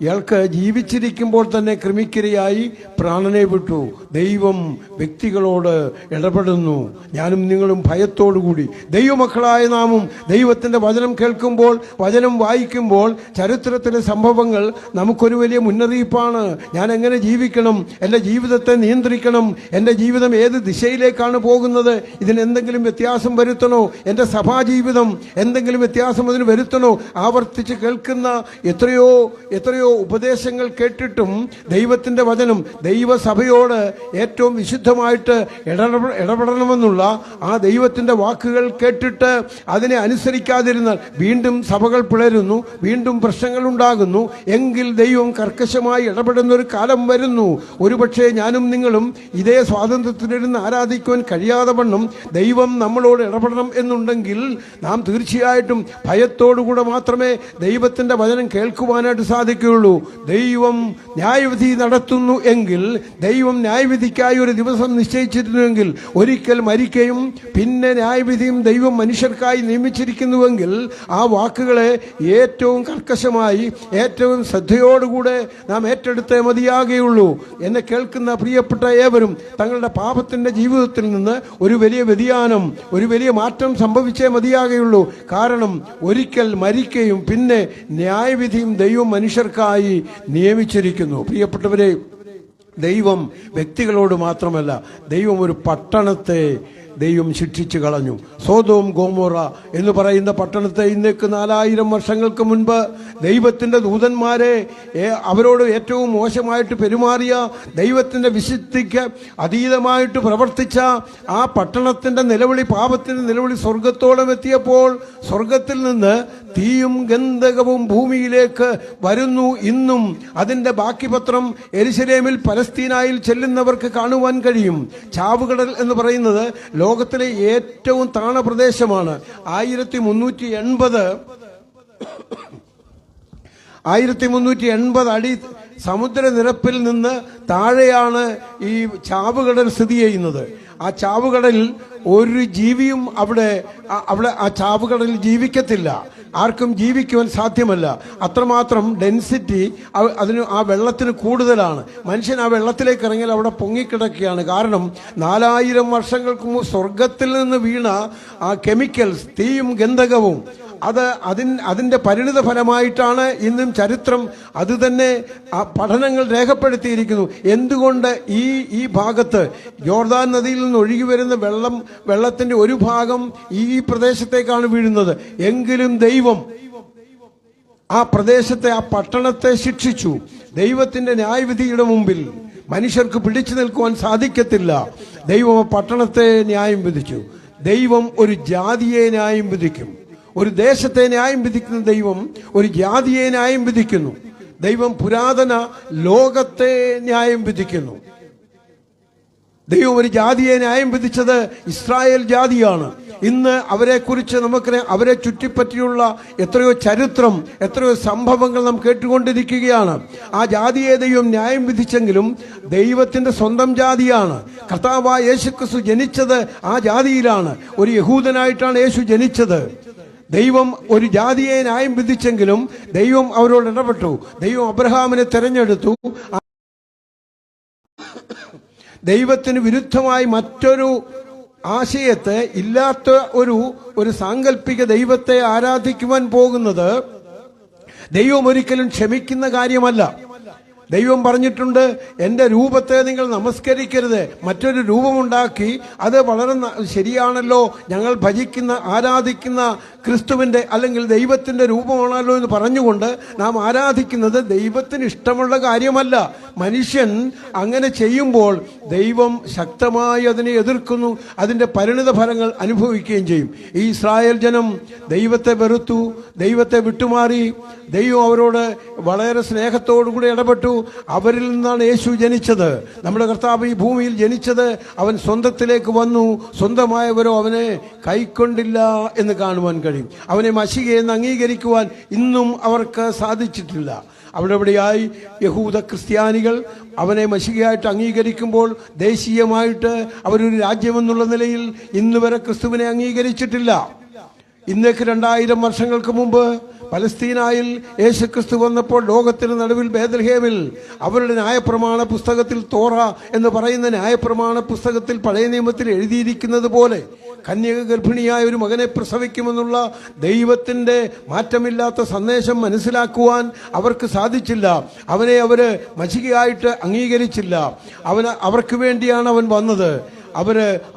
ഇയാൾക്ക് ജീവിച്ചിരിക്കുമ്പോൾ തന്നെ കൃമിക്കിരയായി പ്രാണനെ വിട്ടു. ദൈവം വ്യക്തികളോട് ഇടപെടുന്നു. ഞാനും നിങ്ങളും ഭയത്തോടുകൂടി ദൈവമക്കളായ നാമും ദൈവത്തിന്റെ വചനം കേൾക്കുമ്പോൾ, വചനം വായിക്കുമ്പോൾ ചരിത്രത്തിലെ സംഭവങ്ങൾ നമുക്കൊരു വലിയ മുന്നറിയിപ്പാണ്. ഞാൻ എങ്ങനെ ജീവിക്കണം, എൻ്റെ ജീവിതത്തെ നിയന്ത്രിക്കണം, എൻ്റെ ജീവിതം ഏത് ദിശയിലേക്കാണ് പോകുന്നത്, ഇതിനെന്തെങ്കിലും വ്യത്യാസം വരുത്തണോ, എൻ്റെ സഭാജീവിതം എന്തെങ്കിലും വ്യത്യാസം അതിന് വരുത്തണോ? ആവർത്തിച്ച് കേൾക്കുന്ന എത്രയോ ഉപദേശങ്ങൾ കേട്ടിട്ടും ദൈവത്തിന്റെ വചനം ദൈവസഭയോട് ഏറ്റവും വിശുദ്ധമായിട്ട് ഇടപെടണമെന്നുള്ള ആ ദൈവത്തിന്റെ വാക്കുകൾ കേട്ടിട്ട് അതിനെ അനുസരിക്കാതിരുന്നാൽ വീണ്ടും സഭകൾ പിളരുന്നു, വീണ്ടും പ്രശ്നങ്ങൾ ഉണ്ടാകുന്നു. എങ്കിൽ ദൈവം കർക്കശമായി ഇടപെടുന്ന ഒരു കാലം വരുന്നു. ഒരുപക്ഷെ ഞാനും നിങ്ങളും ഇതേ സ്വാതന്ത്ര്യത്തിലിരുന്ന് ആരാധിക്കുവാൻ കഴിയാതെ വണ്ണം ദൈവം നമ്മളോട് ഇടപെടണം എന്നുണ്ടെങ്കിൽ നാം തീർച്ചയായിട്ടും ഭയത്തോടുകൂടെ മാത്രമേ ദൈവത്തിന്റെ വചനം കേൾക്കുവാനായിട്ട് സാധിക്കുകയുള്ളൂ. ദൈവം ന്യായവിധി നടത്തുന്നു എങ്കിൽ, ദൈവം ന്യായവിധിക്കായി ഒരു ദിവസം നിശ്ചയിച്ചിരുന്നുവെങ്കിൽ, ഒരിക്കൽ മരിക്കുകയും പിന്നെ ന്യായവിധിയും ദൈവം മനുഷ്യർക്കായി നിയമിച്ചിരിക്കുന്നുവെങ്കിൽ ആ വാക്കുകളെ ഏറ്റവും കർക്കശമായി, ഏറ്റവും ശ്രദ്ധയോടുകൂടെ നാം ഏറ്റെടുത്തേ മതിയാകുകയുള്ളൂ. എന്നെ കേൾക്കുന്ന പ്രിയപ്പെട്ട ഏവരും തങ്ങളുടെ പാപത്തിന്റെ ജീവിതത്തിൽ നിന്ന് ഒരു വലിയ വ്യതിയാനം, ഒരു വലിയ മാറ്റം സംഭവിച്ചേ മതിയാകുകയുള്ളൂ. കാരണം ഒരിക്കൽ മരിക്കുകയും പിന്നെ ന്യായവിധിയും ദൈവം മനുഷ്യർക്കായി നിയമിച്ചിരിക്കുന്നു. പ്രിയപ്പെട്ടവരെ, ദൈവം വ്യക്തികളോട് മാത്രമല്ല, ദൈവം ഒരു പട്ടണത്തെ ദൈവം ശിക്ഷിച്ചു കളഞ്ഞു. സോദോം ഗോമോറ എന്ന് പറയുന്ന പട്ടണത്തെ ഇന്നേക്ക് 4000 വർഷങ്ങൾക്ക് മുൻപ് ദൈവത്തിന്റെ ദൂതന്മാരെ അവരോട് ഏറ്റവും മോശമായിട്ട് പെരുമാറിയ, ദൈവത്തിന്റെ വിശുദ്ധിക്ക് അതീതമായിട്ട് പ്രവർത്തിച്ച ആ പട്ടണത്തിന്റെ നിലവിളി, പാപത്തിന്റെ നിലവിളി സ്വർഗത്തോളം എത്തിയപ്പോൾ സ്വർഗത്തിൽ നിന്ന് തീയും ഗന്ധകവും ഭൂമിയിലേക്ക് വരുന്നു. ഇന്നും അതിന്റെ ബാക്കി പത്രം യെരുശലേമിൽ പലസ്തീനായിൽ ചെല്ലുന്നവർക്ക് കാണുവാൻ കഴിയും. ചാവുകടൽ എന്ന് പറയുന്നത് ലോകത്തിലെ ഏറ്റവും താണ പ്രദേശമാണ്. 1380 അടി സമുദ്രനിരപ്പിൽ നിന്ന് താഴെയാണ് ഈ ചാവുകടൽ സ്ഥിതി ചെയ്യുന്നത്. ആ ചാവുകടലിൽ ഒരു ജീവിയും അവിടെ ആ ചാവുകടലിൽ ജീവിക്കത്തില്ല. ആർക്കും ജീവിക്കുവാൻ സാധ്യമല്ല. അത്രമാത്രം ഡെൻസിറ്റി ആ വെള്ളത്തിന് കൂടുതലാണ്. മനുഷ്യൻ ആ വെള്ളത്തിലേക്ക് ഇറങ്ങിയാൽ അവിടെ പൊങ്ങിക്കിടക്കുകയാണ്. കാരണം 4000 വർഷങ്ങൾക്ക് മുമ്പ് സ്വർഗത്തിൽ നിന്ന് വീണ ആ കെമിക്കൽസ്, തീയും ഗന്ധകവും, അതിന്റെ പരിണിത ഫലമായിട്ടാണ് ഇന്നും ചരിത്രം അത് തന്നെ ആ പഠനങ്ങൾ രേഖപ്പെടുത്തിയിരിക്കുന്നു. എന്തുകൊണ്ട് ഈ ഭാഗത്ത് യോർദാൻ നദിയിൽ നിന്ന് ഒഴുകി വരുന്ന വെള്ളത്തിന്റെ ഒരു ഭാഗം ഈ പ്രദേശത്തേക്കാണ് വീഴുന്നത്. എങ്കിലും ദൈവം ആ പ്രദേശത്തെ, ആ പട്ടണത്തെ ശിക്ഷിച്ചു. ദൈവത്തിന്റെ ന്യായവിധിയുടെ മുമ്പിൽ മനുഷ്യർക്ക് പിടിച്ചു നിൽക്കുവാൻ സാധിക്കത്തില്ല. ദൈവം ആ പട്ടണത്തെ ന്യായം വിധിച്ചു. ദൈവം ഒരു ജാതിയെ ന്യായം വിധിക്കും. ഒരു ദേശത്തെ ന്യായം വിധിക്കുന്ന ദൈവം ഒരു ജാതിയെ ന്യായം വിധിക്കുന്നു. ദൈവം പുരാതന ലോകത്തെ ന്യായം വിധിക്കുന്നു. ദൈവം ഒരു ജാതിയെ ന്യായം വിധിച്ചത് ഇസ്രായേൽ ജാതിയാണ്. ഇന്ന് അവരെക്കുറിച്ച് നമുക്കറിയാം. അവരെ ചുറ്റിപ്പറ്റിയുള്ള എത്രയോ ചരിത്രം, എത്രയോ സംഭവങ്ങൾ നാം കേട്ടുകൊണ്ടിരിക്കുകയാണ്. ആ ജാതിയെ ദൈവം ന്യായം വിധിച്ചെങ്കിലും ദൈവത്തിന്റെ സ്വന്തം ജാതിയാണ്. കർത്താവായ യേശുക്രിസ്തു ജനിച്ചത് ആ ജാതിയിലാണ്. ഒരു യഹൂദനായിട്ടാണ് യേശു ജനിച്ചത്. ദൈവം ഒരു ജാതിയെ ന്യായം വിധിച്ചെങ്കിലും ദൈവം അവരോട് ഇടപെട്ടു. ദൈവം അബ്രഹാമിനെ തെരഞ്ഞെടുത്തു. ദൈവത്തിന് വിരുദ്ധമായി മറ്റൊരു ആശയത്തെ, ഇല്ലാത്ത ഒരു സാങ്കല്പിക ദൈവത്തെ ആരാധിക്കുവാൻ പോകുന്നത് ദൈവം ഒരിക്കലും ക്ഷമിക്കുന്ന കാര്യമല്ല. ദൈവം പറഞ്ഞിട്ടുണ്ട്, എൻ്റെ രൂപത്തെ നിങ്ങൾ നമസ്കരിക്കരുത്. മറ്റൊരു രൂപമുണ്ടാക്കി അത് വളരെ ശരിയാണല്ലോ, ഞങ്ങൾ ഭജിക്കുന്ന ആരാധിക്കുന്ന ക്രിസ്തുവിൻ്റെ അല്ലെങ്കിൽ ദൈവത്തിൻ്റെ രൂപമാണല്ലോ എന്ന് പറഞ്ഞുകൊണ്ട് നാം ആരാധിക്കുന്നത് ദൈവത്തിന് ഇഷ്ടമുള്ള കാര്യമല്ല. മനുഷ്യൻ അങ്ങനെ ചെയ്യുമ്പോൾ ദൈവം ശക്തമായി അതിനെ എതിർക്കുന്നു. അതിൻ്റെ പരിണിത ഫലങ്ങൾ അനുഭവിക്കുകയും ചെയ്യും. ഈ ഇസ്രായേൽ ജനം ദൈവത്തെ വെറുത്തു, ദൈവത്തെ വിട്ടുമാറി. ദൈവം അവരോട് വളരെ സ്നേഹത്തോടുകൂടി ഇടപെട്ടു. അവരിൽ നിന്നാണ് യേശു ജനിച്ചത്. നമ്മുടെ കർത്താവ് ഈ ഭൂമിയിൽ ജനിച്ചത് അവൻ സ്വന്തത്തിലേക്ക് വന്നു. സ്വന്തമായവരോ അവനെ കൈക്കൊണ്ടില്ല എന്ന് കാണുവാൻ കഴിയും. അവനെ മശിഹയെന്ന് അംഗീകരിക്കുവാൻ ഇന്നും അവർക്ക് സാധിച്ചിട്ടില്ല. അവിടെയായി യഹൂദ ക്രിസ്ത്യാനികൾ അവനെ മശിഹയായിട്ട് അംഗീകരിക്കുമ്പോൾ ദേശീയമായിട്ട് അവരൊരു രാജ്യമെന്നുള്ള നിലയിൽ ഇന്ന് വരെ ക്രിസ്തുവിനെ അംഗീകരിച്ചിട്ടില്ല. ഇന്നേക്ക് 2000 വർഷങ്ങൾക്ക് മുമ്പ് പലസ്തീനായിൽ യേശുക്രിസ്തു വന്നപ്പോൾ ലോകത്തിന് നടുവിൽ ബേത്ലഹേമിൽ അവരുടെ ന്യായപ്രമാണ പുസ്തകത്തിൽ തോറ എന്ന് പറയുന്ന ന്യായപ്രമാണ പുസ്തകത്തിൽ പഴയ നിയമത്തിൽ എഴുതിയിരിക്കുന്നത് പോലെ കന്യക ഗർഭിണിയായ ഒരു മകനെ പ്രസവിക്കുമെന്നുള്ള ദൈവത്തിൻ്റെ മാറ്റമില്ലാത്ത സന്ദേശം മനസ്സിലാക്കുവാൻ അവർക്ക് സാധിച്ചില്ല. അവനെ അവര് മശിഹയായിട്ട് അംഗീകരിച്ചില്ല. അവർക്ക് വേണ്ടിയാണ് അവൻ വന്നത്.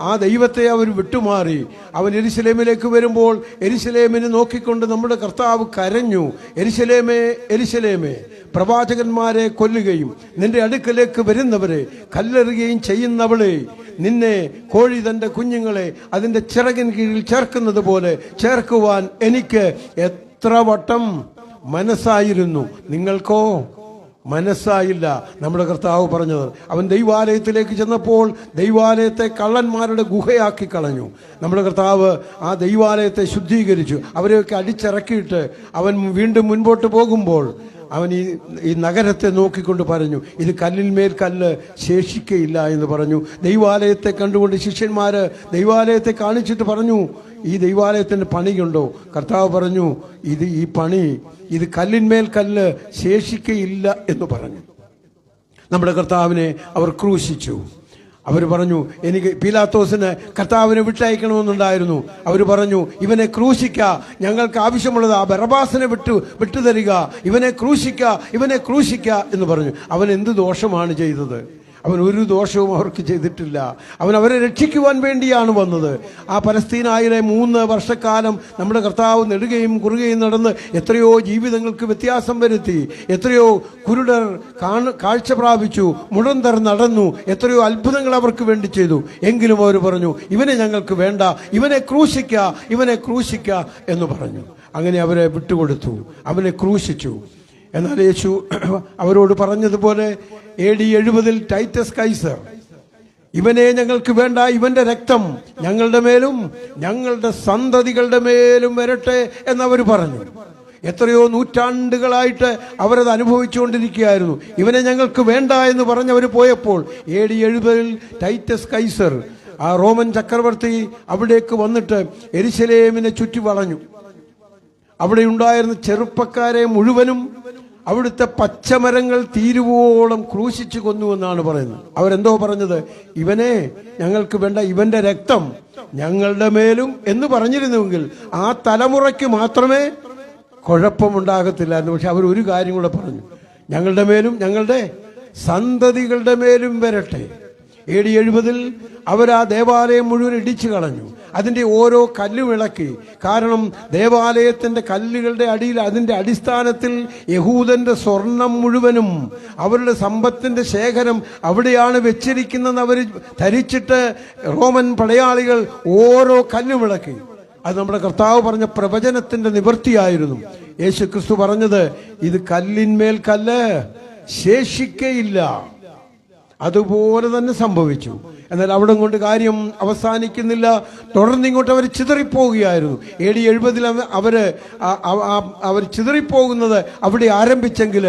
ആ ദൈവത്തെ അവർ വിട്ടുമാറി. അവൻ യെരുശലേമിലേക്ക് വരുമ്പോൾ യെരുശലേമിനെ നോക്കിക്കൊണ്ട് നമ്മുടെ കർത്താവ് കരഞ്ഞു. യെരുശലേമേ, യെരുശലേമേ, പ്രവാചകന്മാരെ കൊല്ലുകയും നിന്റെ അടുക്കലേക്ക് വരുന്നവരെ കല്ലെറിയുകയും ചെയ്യുന്നവളെ, നിന്നെ കോഴി തന്റെ കുഞ്ഞുങ്ങളെ അതിന്റെ ചിറകിൻ കീഴിൽ ചേർക്കുന്നത് പോലെ ചേർക്കുവാൻ എനിക്ക് എത്ര വട്ടം മനസ്സായിരുന്നു, നിങ്ങൾക്കോ മനസ്സായില്ല. നമ്മുടെ കർത്താവ് പറഞ്ഞത്. അവൻ ദൈവാലയത്തിലേക്ക് ചെന്നപ്പോൾ ദൈവാലയത്തെ കള്ളന്മാരുടെ ഗുഹയാക്കി കളഞ്ഞു. നമ്മുടെ കർത്താവ് ആ ദൈവാലയത്തെ ശുദ്ധീകരിച്ചു. അവരെയൊക്കെ അടിച്ചിറക്കിയിട്ട് അവൻ വീണ്ടും മുൻപോട്ട് പോകുമ്പോൾ അവൻ ഈ നഗരത്തെ നോക്കിക്കൊണ്ട് പറഞ്ഞു, ഇത് കല്ലിന്മേൽ കല്ല് ശേഷിക്കയില്ല എന്ന് പറഞ്ഞു. ദൈവാലയത്തെ കണ്ടുകൊണ്ട് ശിഷ്യന്മാര് ദൈവാലയത്തെ കാണിച്ചിട്ട് പറഞ്ഞു, ഈ ദൈവാലയത്തിന് പണിയുണ്ടോ? കർത്താവ് പറഞ്ഞു, ഈ പണി ഇത് കല്ലിന്മേൽ കല്ല് ശേഷിക്കയില്ല എന്ന് പറഞ്ഞു. നമ്മുടെ കർത്താവിനെ അവർ ക്രൂശിച്ചു. അവർ പറഞ്ഞു, എനിക്ക് പീലാത്തോസിന് കർത്താവിനെ വിട്ടയക്കണമെന്നുണ്ടായിരുന്നു. അവർ പറഞ്ഞു, ഇവനെ ക്രൂശിക്ക, ഞങ്ങൾക്ക് ആവശ്യമുള്ളത് ആ ബറബാസിനെ വിട്ടുതരിക, ഇവനെ ക്രൂശിക്ക എന്ന് പറഞ്ഞു. അവൻ എന്ത് ദോഷമാണ് ചെയ്തത്? അവൻ ഒരു ദോഷവും അവർക്ക് ചെയ്തിട്ടില്ല. അവൻ അവരെ രക്ഷിക്കുവാൻ വേണ്ടിയാണ് വന്നത്. ആ പലസ്തീനായിലെ 3 വർഷക്കാലം നമ്മുടെ കർത്താവ് നെടുകയും കുറുകയും നടന്ന് എത്രയോ ജീവിതങ്ങൾക്ക് വ്യത്യാസം വരുത്തി. എത്രയോ കുരുടർ കാഴ്ച പ്രാപിച്ചു, മുടന്തർ നടന്നു, എത്രയോ അത്ഭുതങ്ങൾ അവർക്ക് വേണ്ടി ചെയ്തു. എങ്കിലും അവർ പറഞ്ഞു, ഇവനെ ഞങ്ങൾക്ക് വേണ്ട, ഇവനെ ക്രൂശിക്ക എന്ന് പറഞ്ഞു. അങ്ങനെ അവരെ വിട്ടുകൊടുത്തു, അവനെ ക്രൂശിച്ചു. എന്നാൽ യേശു അവരോട് പറഞ്ഞതുപോലെ AD 70 ടൈറ്റസ് കൈസർ, ഇവനെ ഞങ്ങൾക്ക് വേണ്ട, ഇവന്റെ രക്തം ഞങ്ങളുടെ മേലും ഞങ്ങളുടെ സന്തതികളുടെ മേലും വരട്ടെ എന്നവർ പറഞ്ഞു. എത്രയോ നൂറ്റാണ്ടുകളായിട്ട് അവരത് അനുഭവിച്ചുകൊണ്ടിരിക്കുകയായിരുന്നു. ഇവനെ ഞങ്ങൾക്ക് വേണ്ട എന്ന് പറഞ്ഞവർ പോയപ്പോൾ AD 70 ടൈറ്റസ് കൈസർ, ആ റോമൻ ചക്രവർത്തി, അവിടേക്ക് വന്നിട്ട് യെരുശലേമിനെ ചുറ്റി വളഞ്ഞു. അവിടെ ഉണ്ടായിരുന്ന ചെറുപ്പക്കാരെ മുഴുവനും അവിടുത്തെ പച്ചമരങ്ങൾ തീരുവോളം ക്രൂശിച്ചു കൊന്നുവെന്നാണ് പറയുന്നത്. അവരെന്തോ പറഞ്ഞത്? ഇവനെ ഞങ്ങൾക്ക് വേണ്ട, ഇവന്റെ രക്തം ഞങ്ങളുടെ മേലും എന്ന് പറഞ്ഞിരുന്നുവെങ്കിൽ ആ തലമുറയ്ക്ക് മാത്രമേ കുഴപ്പമുണ്ടാകത്തില്ലായിരുന്നു. പക്ഷെ അവർ ഒരു കാര്യം കൂടെ പറഞ്ഞു, ഞങ്ങളുടെ മേലും ഞങ്ങളുടെ സന്തതികളുടെ മേലും വരട്ടെ. AD 70 അവർ ആ ദേവാലയം മുഴുവൻ ഇടിച്ചു കളഞ്ഞു. അതിൻ്റെ ഓരോ കല്ലും ഇളക്കി. കാരണം ദേവാലയത്തിൻ്റെ കല്ലുകളുടെ അടിയിൽ, അതിൻ്റെ അടിസ്ഥാനത്തിൽ യഹൂദന്റെ സ്വർണം മുഴുവനും അവരുടെ സമ്പത്തിൻ്റെ ശേഖരം അവിടെയാണ് വെച്ചിരിക്കുന്നതെന്ന് അവർ ധരിച്ചിട്ട് റോമൻ പടയാളികൾ ഓരോ കല്ലും ഇളക്കി. അത് നമ്മുടെ കർത്താവ് പറഞ്ഞ പ്രവചനത്തിന്റെ നിവൃത്തിയായിരുന്നു. യേശു ക്രിസ്തു പറഞ്ഞത്, ഇത് കല്ലിന്മേൽ കല്ല് ശേഷിക്കയില്ല. അതുപോലെ തന്നെ സംഭവിച്ചു. എന്നാൽ അവിടെ കൊണ്ട് കാര്യം അവസാനിക്കുന്നില്ല. തുടർന്ന് ഇങ്ങോട്ട് അവർ ചിതറിപ്പോവുകയായിരുന്നു. AD 70 അവർ ചിതറിപ്പോകുന്നത് അവിടെ ആരംഭിച്ചെങ്കിൽ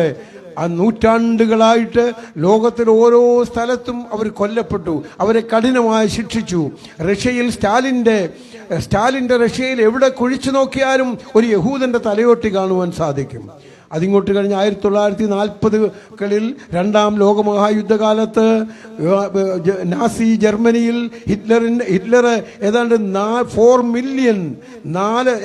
ആ നൂറ്റാണ്ടുകളായിട്ട് ലോകത്തിൽ ഓരോ സ്ഥലത്തും അവർ കൊല്ലപ്പെട്ടു. അവരെ കഠിനമായി ശിക്ഷിച്ചു. റഷ്യയിൽ സ്റ്റാലിൻ്റെ റഷ്യയിൽ എവിടെ കുഴിച്ചു നോക്കിയാലും ഒരു യഹൂദന്റെ തലയോട്ടി കാണുവാൻ സാധിക്കും. അതിങ്ങോട്ട് കഴിഞ്ഞ് 1940-കളിൽ രണ്ടാം ലോകമഹായുദ്ധകാലത്ത് നാസി ജർമ്മനിയിൽ ഹിറ്റ്ലർ ഏതാണ്ട് 4 മില്യൺ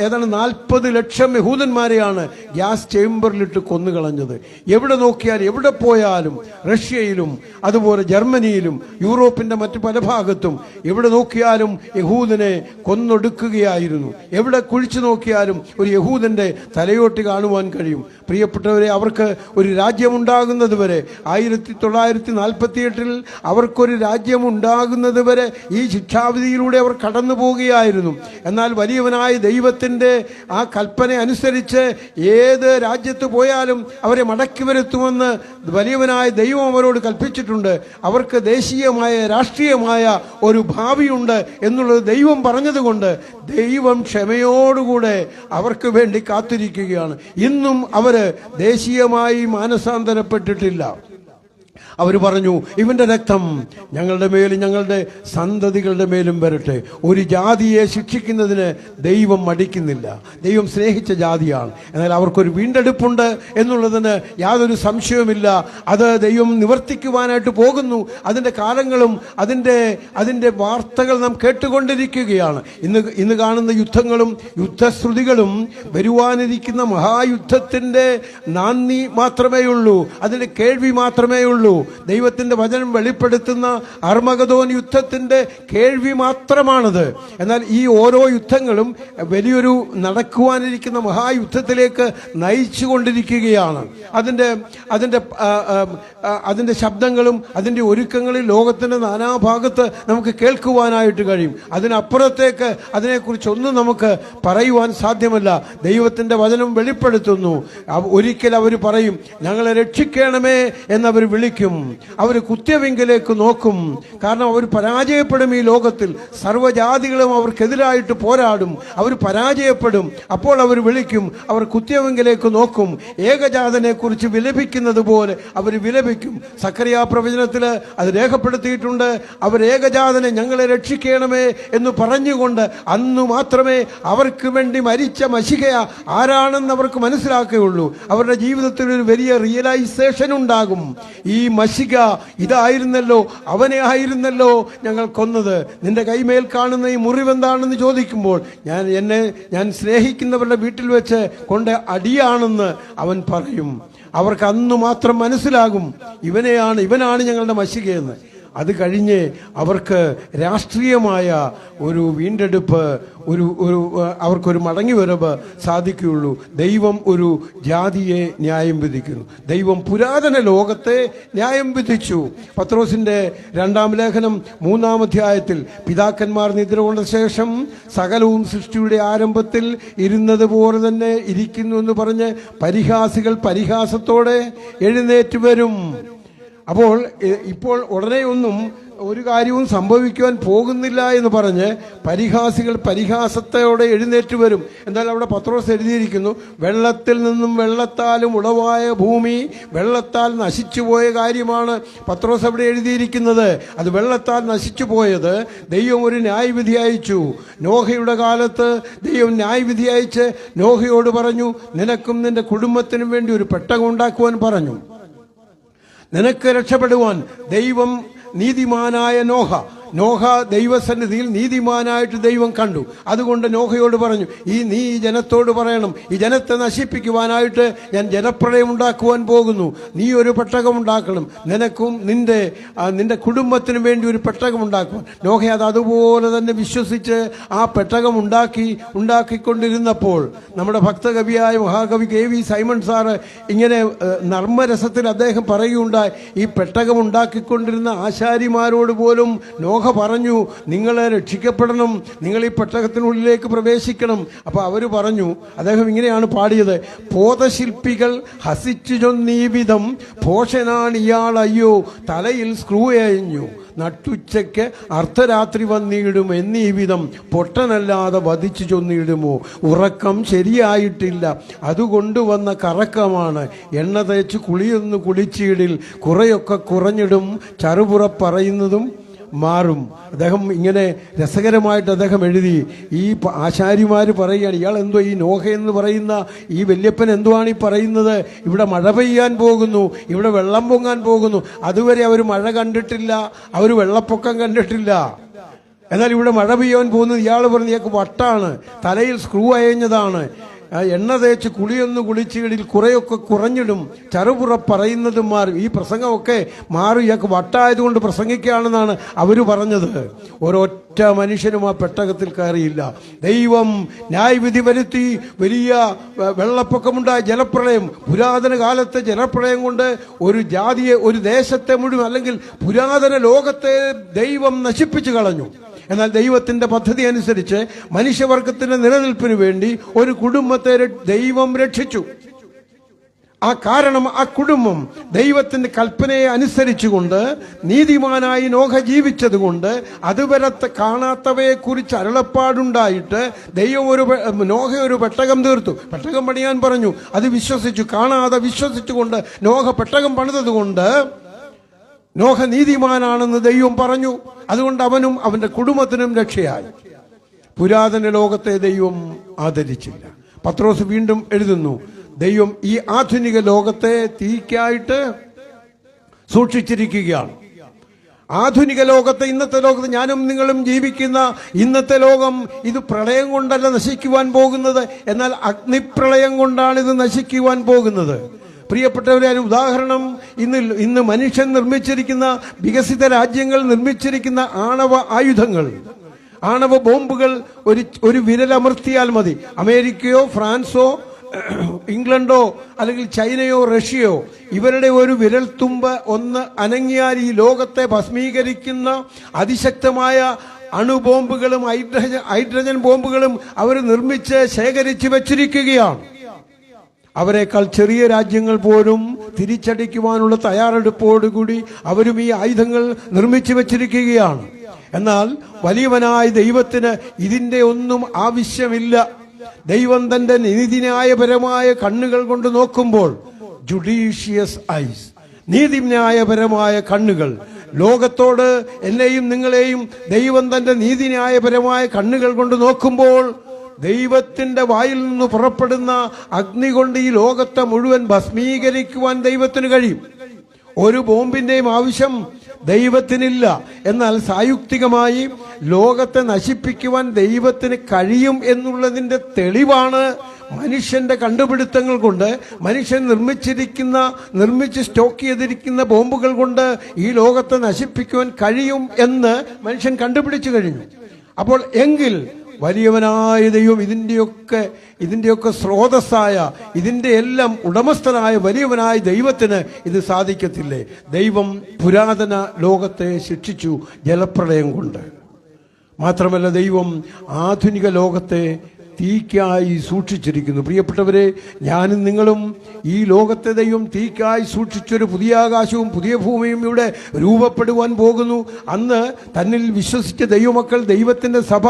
ഏതാണ്ട് 40 ലക്ഷം യഹൂദന്മാരെയാണ് ഗ്യാസ് ചേംബറിലിട്ട് കൊന്നുകളഞ്ഞത്. എവിടെ നോക്കിയാലും എവിടെ പോയാലും റഷ്യയിലും അതുപോലെ ജർമ്മനിയിലും യൂറോപ്പിന്റെ മറ്റു പല ഭാഗത്തും എവിടെ നോക്കിയാലും യഹൂദനെ കൊന്നൊടുക്കുകയായിരുന്നു. എവിടെ കുഴിച്ചു നോക്കിയാലും ഒരു യഹൂദന്റെ തലയോട്ടി കാണുവാൻ കഴിയും. പ്രിയപ്പെട്ടവരെ, അവർക്ക് ഒരു രാജ്യമുണ്ടാകുന്നത് വരെ 1948 അവർക്കൊരു രാജ്യമുണ്ടാകുന്നത് വരെ ഈ ശിക്ഷാവിധിയിലൂടെ അവർ കടന്നു പോവുകയായിരുന്നു. എന്നാൽ വലിയവനായ ദൈവത്തിൻ്റെ ആ കൽപ്പന അനുസരിച്ച് ഏത് രാജ്യത്ത് പോയാലും അവരെ മടക്കി വരുത്തുമെന്ന് വലിയവനായ ദൈവം അവരോട് കൽപ്പിച്ചിട്ടുണ്ട്. അവർക്ക് ദേശീയമായ രാഷ്ട്രീയമായ ഒരു ഭാവിയുണ്ട് എന്നുള്ളത് ദൈവം പറഞ്ഞതുകൊണ്ട് ദൈവം ക്ഷമയോടുകൂടെ അവർക്ക് വേണ്ടി കാത്തിരിക്കുകയാണ്. ഇന്നും അവര് ദേശീയമായി മാനസാന്തരപ്പെട്ടിട്ടില്ല. അവർ പറഞ്ഞു, ഇവന്റെ രക്തം ഞങ്ങളുടെ മേലും ഞങ്ങളുടെ സന്തതികളുടെ മേലും വരട്ടെ. ഒരു ജാതിയെ ശിക്ഷിക്കുന്നതിന് ദൈവം മടിക്കുന്നില്ല. ദൈവം സ്നേഹിച്ച ജാതിയാണ്. എന്നാൽ അവർക്കൊരു വീണ്ടെടുപ്പുണ്ട് എന്നുള്ളതിന് യാതൊരു സംശയവുമില്ല. അത് ദൈവം നിവർത്തിക്കുവാനായിട്ട് പോകുന്നു. അതിൻ്റെ കാലങ്ങളും അതിൻ്റെ വാർത്തകൾ നാം കേട്ടുകൊണ്ടിരിക്കുകയാണ്. ഇന്ന് കാണുന്ന യുദ്ധങ്ങളും യുദ്ധശ്രുതികളും വരുവാനിരിക്കുന്ന മഹായുദ്ധത്തിൻ്റെ നാന്ദി മാത്രമേ ഉള്ളൂ, അതിൻ്റെ കേൾവി മാത്രമേ ഉള്ളൂ. ദൈവത്തിന്റെ വചനം വെളിപ്പെടുത്തുന്ന അർമഗദോൻ യുദ്ധത്തിന്റെ കേൾവി മാത്രമാണത്. എന്നാൽ ഈ ഓരോ യുദ്ധങ്ങളും വലിയൊരു നടക്കുവാനിരിക്കുന്ന മഹായുദ്ധത്തിലേക്ക് നയിച്ചു കൊണ്ടിരിക്കുകയാണ്. അതിന്റെ ശബ്ദങ്ങളും അതിന്റെ ഒരുക്കങ്ങളിൽ ലോകത്തിന്റെ നാനാഭാഗത്ത് നമുക്ക് കേൾക്കുവാനായിട്ട് കഴിയും. അതിനപ്പുറത്തേക്ക് അതിനെക്കുറിച്ചൊന്നും നമുക്ക് പറയുവാൻ സാധ്യമല്ല. ദൈവത്തിന്റെ വചനം വെളിപ്പെടുത്തുന്നു. ഒരിക്കൽ അവർ പറയും, ഞങ്ങളെ രക്ഷിക്കണമേ എന്നവർ വിളിക്കും. അവർ കുത്യവിങ്കിലേക്ക് നോക്കും. കാരണം അവർ പരാജയപ്പെടും. ഈ ലോകത്തിൽ സർവ്വജാതികളും അവർക്കെതിരായിട്ട് പോരാടും. അവർ പരാജയപ്പെടും. അപ്പോൾ അവർ വിളിക്കും, അവർ കുത്യവിങ്കിലേക്ക് നോക്കും. ഏകജാതനെ കുറിച്ച് വിലപിക്കുന്നത് പോലെ അവർ വിലപിക്കും. സക്കറിയ പ്രവചനത്തിൽ അത് രേഖപ്പെടുത്തിയിട്ടുണ്ട്. അവർ ഏകജാതനെ ഞങ്ങളെ രക്ഷിക്കണമേ എന്ന് പറഞ്ഞുകൊണ്ട് അന്നു മാത്രമേ അവർക്ക് വേണ്ടി മരിച്ച മശിഹ ആരാണെന്ന് അവർക്ക് മനസ്സിലാക്കുകയുള്ളൂ. അവരുടെ ജീവിതത്തിൽ ഒരു വലിയ റിയലൈസേഷൻ ഉണ്ടാകും. ഈ മശിക ഇതായിരുന്നല്ലോ, അവനെ ആയിരുന്നല്ലോ ഞങ്ങൾ കൊന്നത്. നിന്റെ കൈമേൽ കാണുന്ന ഈ മുറിവെന്താണെന്ന് ചോദിക്കുമ്പോൾ ഞാൻ സ്നേഹിക്കുന്നവരുടെ വീട്ടിൽ വെച്ച് കൊണ്ട് അടിയാണെന്ന് അവൻ പറയും. അവർക്ക് അന്നു മാത്രം മനസ്സിലാകും, ഇവനാണ് ഞങ്ങളുടെ മശികയെന്ന്. അത് കഴിഞ്ഞ് അവർക്ക് രാഷ്ട്രീയമായ ഒരു വീണ്ടെടുപ്പ്, അവർക്കൊരു മടങ്ങിവരവ് സാധിക്കുകയുള്ളൂ. ദൈവം ഒരു ജാതിയെ ന്യായം വിധിക്കുന്നു. ദൈവം പുരാതന ലോകത്തെ ന്യായം വിധിച്ചു. പത്രോസിന്റെ 2-ാം ലേഖനം 3-ാം അധ്യായത്തിൽ പിതാക്കന്മാർ നിദ്ര കൊണ്ട ശേഷം സകലവും സൃഷ്ടിയുടെ ആരംഭത്തിൽ ഇരുന്നത് പോലെ തന്നെ ഇരിക്കുന്നു എന്ന് പറഞ്ഞ് പരിഹാസികൾ പരിഹാസത്തോടെ എഴുന്നേറ്റ് വരും. അപ്പോൾ ഇപ്പോൾ ഉടനെയൊന്നും ഒരു കാര്യവും സംഭവിക്കുവാൻ പോകുന്നില്ല എന്ന് പറഞ്ഞ് പരിഹാസികൾ പരിഹാസത്തോടെ എഴുന്നേറ്റ് വരും. എന്നാൽ അവിടെ പത്രോസ് എഴുതിയിരിക്കുന്നു, വെള്ളത്തിൽ നിന്നും വെള്ളത്താലും ഉളവായ ഭൂമി വെള്ളത്താൽ നശിച്ചുപോയ കാര്യമാണ് പത്രോസ് അവിടെ എഴുതിയിരിക്കുന്നത്. അത് വെള്ളത്താൽ നശിച്ചു പോയത് ദൈവം ഒരു ന്യായവിധി അയച്ചു. നോഹയുടെ കാലത്ത് ദൈവം ന്യായവിധി അയച്ച് നോഹയോട് പറഞ്ഞു, നിനക്കും നിന്റെ കുടുംബത്തിനും വേണ്ടി ഒരു പെട്ടകം ഉണ്ടാക്കുവാൻ പറഞ്ഞു. നിനക്ക് രക്ഷപ്പെടുവാൻ ദൈവം നീതിമാനായ നോഹ ദൈവസന്നിധിയിൽ നീതിമാനായിട്ട് ദൈവം കണ്ടു. അതുകൊണ്ട് നോഹയോട് പറഞ്ഞു, നീ ഈ ജനത്തോട് പറയണം, ഈ ജനത്തെ നശിപ്പിക്കുവാനായിട്ട് ഞാൻ ജനപ്രളയം ഉണ്ടാക്കുവാൻ പോകുന്നു. നീ ഒരു പെട്ടകം ഉണ്ടാക്കണം, നിനക്കും നിന്റെ കുടുംബത്തിനും വേണ്ടി ഒരു പെട്ടകം ഉണ്ടാക്കുവാൻ. നോഹ അത് അതുപോലെ തന്നെ വിശ്വസിച്ച് ആ പെട്ടകം ഉണ്ടാക്കിക്കൊണ്ടിരുന്നപ്പോൾ നമ്മുടെ ഭക്തകവിയായ മഹാകവി KV സൈമൺ സാറ് ഇങ്ങനെ നർമ്മരസത്തിൽ അദ്ദേഹം പറയുകയുണ്ടായി, ഈ പെട്ടകം ഉണ്ടാക്കിക്കൊണ്ടിരുന്ന ആശാരിമാരോട് പോലും നോഹ പറഞ്ഞു, നിങ്ങൾ രക്ഷിക്കപ്പെടണം, നിങ്ങൾ ഈ പെട്ടകത്തിനുള്ളിലേക്ക് പ്രവേശിക്കണം. അപ്പൊ അവര് പറഞ്ഞു, അദ്ദേഹം ഇങ്ങനെയാണ് പാടിയത്, പോതശില്പികൾ ഹസിച്ചു ചൊന്നീ വിധം ഭോഷനാണ് ഇയാൾ, അയ്യോ തലയിൽ സ്ക്രൂ അയഞ്ഞു. നട്ടുച്ചയ്ക്ക് അർദ്ധരാത്രി വന്നിടും എന്നീ വിധം പൊട്ടനല്ലാതെ വധിച്ചു ചൊന്നിടുമോ? ഉറക്കം ശരിയായിട്ടില്ല, അതുകൊണ്ട് വന്ന കറക്കമാണ്. എണ്ണ തേച്ച് കുളിയൊന്ന് കുളിച്ചിടിൽ കുറെയൊക്കെ കുറഞ്ഞിടും, ചറുപുറ പറയുന്നതും മാറും. അദ്ദേഹം ഇങ്ങനെ രസകരമായിട്ട് അദ്ദേഹം എഴുതി. ഈ ആശാരിമാർ പറയുകയാണ്, ഇയാൾ എന്തോ ഈ നോഹ എന്ന് പറയുന്ന ഈ വല്യപ്പൻ എന്തുവാണ് ഈ പറയുന്നത്? ഇവിടെ മഴ പെയ്യാൻ പോകുന്നു, ഇവിടെ വെള്ളം പൊങ്ങാൻ പോകുന്നു. അതുവരെ അവർ മഴ കണ്ടിട്ടില്ല, അവർ വെള്ളപ്പൊക്കം കണ്ടിട്ടില്ല. എന്നാൽ ഇവിടെ മഴ പെയ്യാൻ പോകുന്നത് ഇയാൾ പറഞ്ഞ് ഇയാൾക്ക് വട്ടാണ്, തലയിൽ സ്ക്രൂ അയഞ്ഞതാണ്. എണ്ണ തേച്ച് കുളിയൊന്ന് കുളിച്ചിടിൽ കുറെയൊക്കെ കുറഞ്ഞിടും, ചറുപുറ പറയുന്നതും മാറും. ഈ പ്രസംഗമൊക്കെ മാറും, ഇയാൾക്ക് വട്ടായതുകൊണ്ട് പ്രസംഗിക്കുകയാണെന്നാണ് അവർ പറഞ്ഞത്. ഒരൊറ്റ മനുഷ്യനും ആ പെട്ടകത്തിൽ കയറിയില്ല. ദൈവം ന്യായവിധി വരുത്തി. വലിയ വെള്ളപ്പൊക്കമുണ്ടായ ജലപ്രളയം, പുരാതന കാലത്തെ ജലപ്രളയം കൊണ്ട് ഒരു ജാതിയെ, ഒരു ദേശത്തെ മുഴുവൻ, അല്ലെങ്കിൽ പുരാതന ലോകത്തെ ദൈവം നശിപ്പിച്ചു കളഞ്ഞു. എന്നാൽ ദൈവത്തിന്റെ പദ്ധതി അനുസരിച്ച് മനുഷ്യവർഗത്തിന്റെ നിലനിൽപ്പിന് വേണ്ടി ഒരു കുടുംബത്തെ ദൈവം രക്ഷിച്ചു. ആ കാരണം ആ കുടുംബം ദൈവത്തിന്റെ കൽപ്പനയെ അനുസരിച്ചുകൊണ്ട് നീതിമാനായി നോഹ ജീവിച്ചതുകൊണ്ട് അതുവരെ കാണാത്തവയെ കുറിച്ച് അരുളപ്പാടുണ്ടായിട്ട് ദൈവം നോഹ ഒരു പെട്ടകം തീർത്തു. പെട്ടകം പണിയാൻ പറഞ്ഞു, അത് വിശ്വസിച്ചു. കാണാതെ വിശ്വസിച്ചുകൊണ്ട് നോഹ പെട്ടകം പണിതതുകൊണ്ട് നോഹ നീതിമാനാണെന്ന് ദൈവം പറഞ്ഞു. അതുകൊണ്ട് അവനും അവന്റെ കുടുംബത്തിനും രക്ഷയായി. പുരാതന ലോകത്തെ ദൈവം ആദരിച്ചില്ല. പത്രോസ് വീണ്ടും എഴുതുന്നു, ദൈവം ഈ ആധുനിക ലോകത്തെ തീക്കായിട്ട് സൂക്ഷിച്ചിരിക്കുകയാണ്. ആധുനിക ലോകത്തെ, ഇന്നത്തെ ലോകത്ത് ഞാനും നിങ്ങളും ജീവിക്കുന്ന ഇന്നത്തെ ലോകം, ഇത് പ്രളയം കൊണ്ടല്ല നശിക്കുവാൻ പോകുന്നത്, എന്നാൽ അഗ്നിപ്രളയം കൊണ്ടാണ് ഇത് നശിക്കുവാൻ പോകുന്നത്. പ്രിയപ്പെട്ടവരെ, ഉദാഹരണം, ഇന്ന് മനുഷ്യൻ നിർമ്മിച്ചിരിക്കുന്ന, വികസിത രാജ്യങ്ങൾ നിർമ്മിച്ചിരിക്കുന്ന ആണവ ആയുധങ്ങൾ, ആണവ ബോംബുകൾ ഒരു വിരലമർത്തിയാൽ മതി. അമേരിക്കയോ ഫ്രാൻസോ ഇംഗ്ലണ്ടോ അല്ലെങ്കിൽ ചൈനയോ റഷ്യയോ ഇവരുടെ ഒരു വിരൽത്തുമ്പ് ഒന്ന് അനങ്ങിയാൽ ഈ ലോകത്തെ ഭസ്മീകരിക്കുന്ന അതിശക്തമായ അണുബോംബുകളും ഹൈഡ്രജൻ ബോംബുകളും അവർ നിർമ്മിച്ച് ശേഖരിച്ചു വച്ചിരിക്കുകയാണ്. അവരെക്കാൾ ചെറിയ രാജ്യങ്ങൾ പോലും തിരിച്ചടിക്കുവാനുള്ള തയ്യാറെടുപ്പോടുകൂടി അവരും ഈ ആയുധങ്ങൾ നിർമ്മിച്ചു വച്ചിരിക്കുകയാണ്. എന്നാൽ വലിയവനായ ദൈവത്തിന് ഇതിന്റെ ഒന്നും ആവശ്യമില്ല. ദൈവം തന്റെ നീതിന്യായപരമായ കണ്ണുകൾ കൊണ്ട് നോക്കുമ്പോൾ, ജുഡീഷ്യസ് ഐസ്, നീതിന്യായപരമായ കണ്ണുകൾ, ലോകത്തോട് എന്നെയും നിങ്ങളെയും ദൈവം തന്റെ നീതിന്യായപരമായ കണ്ണുകൾ കൊണ്ട് നോക്കുമ്പോൾ ദൈവത്തിന്റെ വായിൽ നിന്ന് പുറപ്പെടുന്ന അഗ്നി കൊണ്ട് ഈ ലോകത്തെ മുഴുവൻ ഭസ്മീകരിക്കുവാൻ ദൈവത്തിന് കഴിയും. ഒരു ബോംബിന്റെയും ആവശ്യം ദൈവത്തിനില്ല. എന്നാൽ സായുക്തികമായി ലോകത്തെ നശിപ്പിക്കുവാൻ ദൈവത്തിന് കഴിയും എന്നുള്ളതിന്റെ തെളിവാണ് മനുഷ്യന്റെ കണ്ടുപിടുത്തങ്ങൾ കൊണ്ട്, മനുഷ്യൻ നിർമ്മിച്ച് സ്റ്റോക്ക് ചെയ്തിരിക്കുന്ന ബോംബുകൾ കൊണ്ട് ഈ ലോകത്തെ നശിപ്പിക്കുവാൻ കഴിയും എന്ന് മനുഷ്യൻ കണ്ടുപിടിച്ചു കഴിഞ്ഞു. അപ്പോൾ എങ്കിൽ വലിയവനായ ദൈവം, ഇതിന്റെയൊക്കെ സ്രോതസ്സായ, ഇതിന്റെ എല്ലാം ഉടമസ്ഥനായ വലിയവനായ ദൈവത്തിന് ഇത് സാധിക്കത്തില്ലേ? ദൈവം പുരാതന ലോകത്തെ ശിക്ഷിച്ചു ജലപ്രളയം കൊണ്ട്. മാത്രമല്ല, ദൈവം ആധുനിക ലോകത്തെ തീക്കായി സൂക്ഷിച്ചിരിക്കുന്നു. പ്രിയപ്പെട്ടവരെ, ഞാനും നിങ്ങളും ഈ ലോകത്തെ ദൈവം തീക്കായി സൂക്ഷിച്ചൊരു പുതിയ ആകാശവും പുതിയ ഭൂമിയും ഇവിടെ രൂപപ്പെടുവാൻ പോകുന്നു. അന്ന് തന്നിൽ വിശ്വസിച്ച ദൈവമക്കൾ, ദൈവത്തിന്റെ സഭ,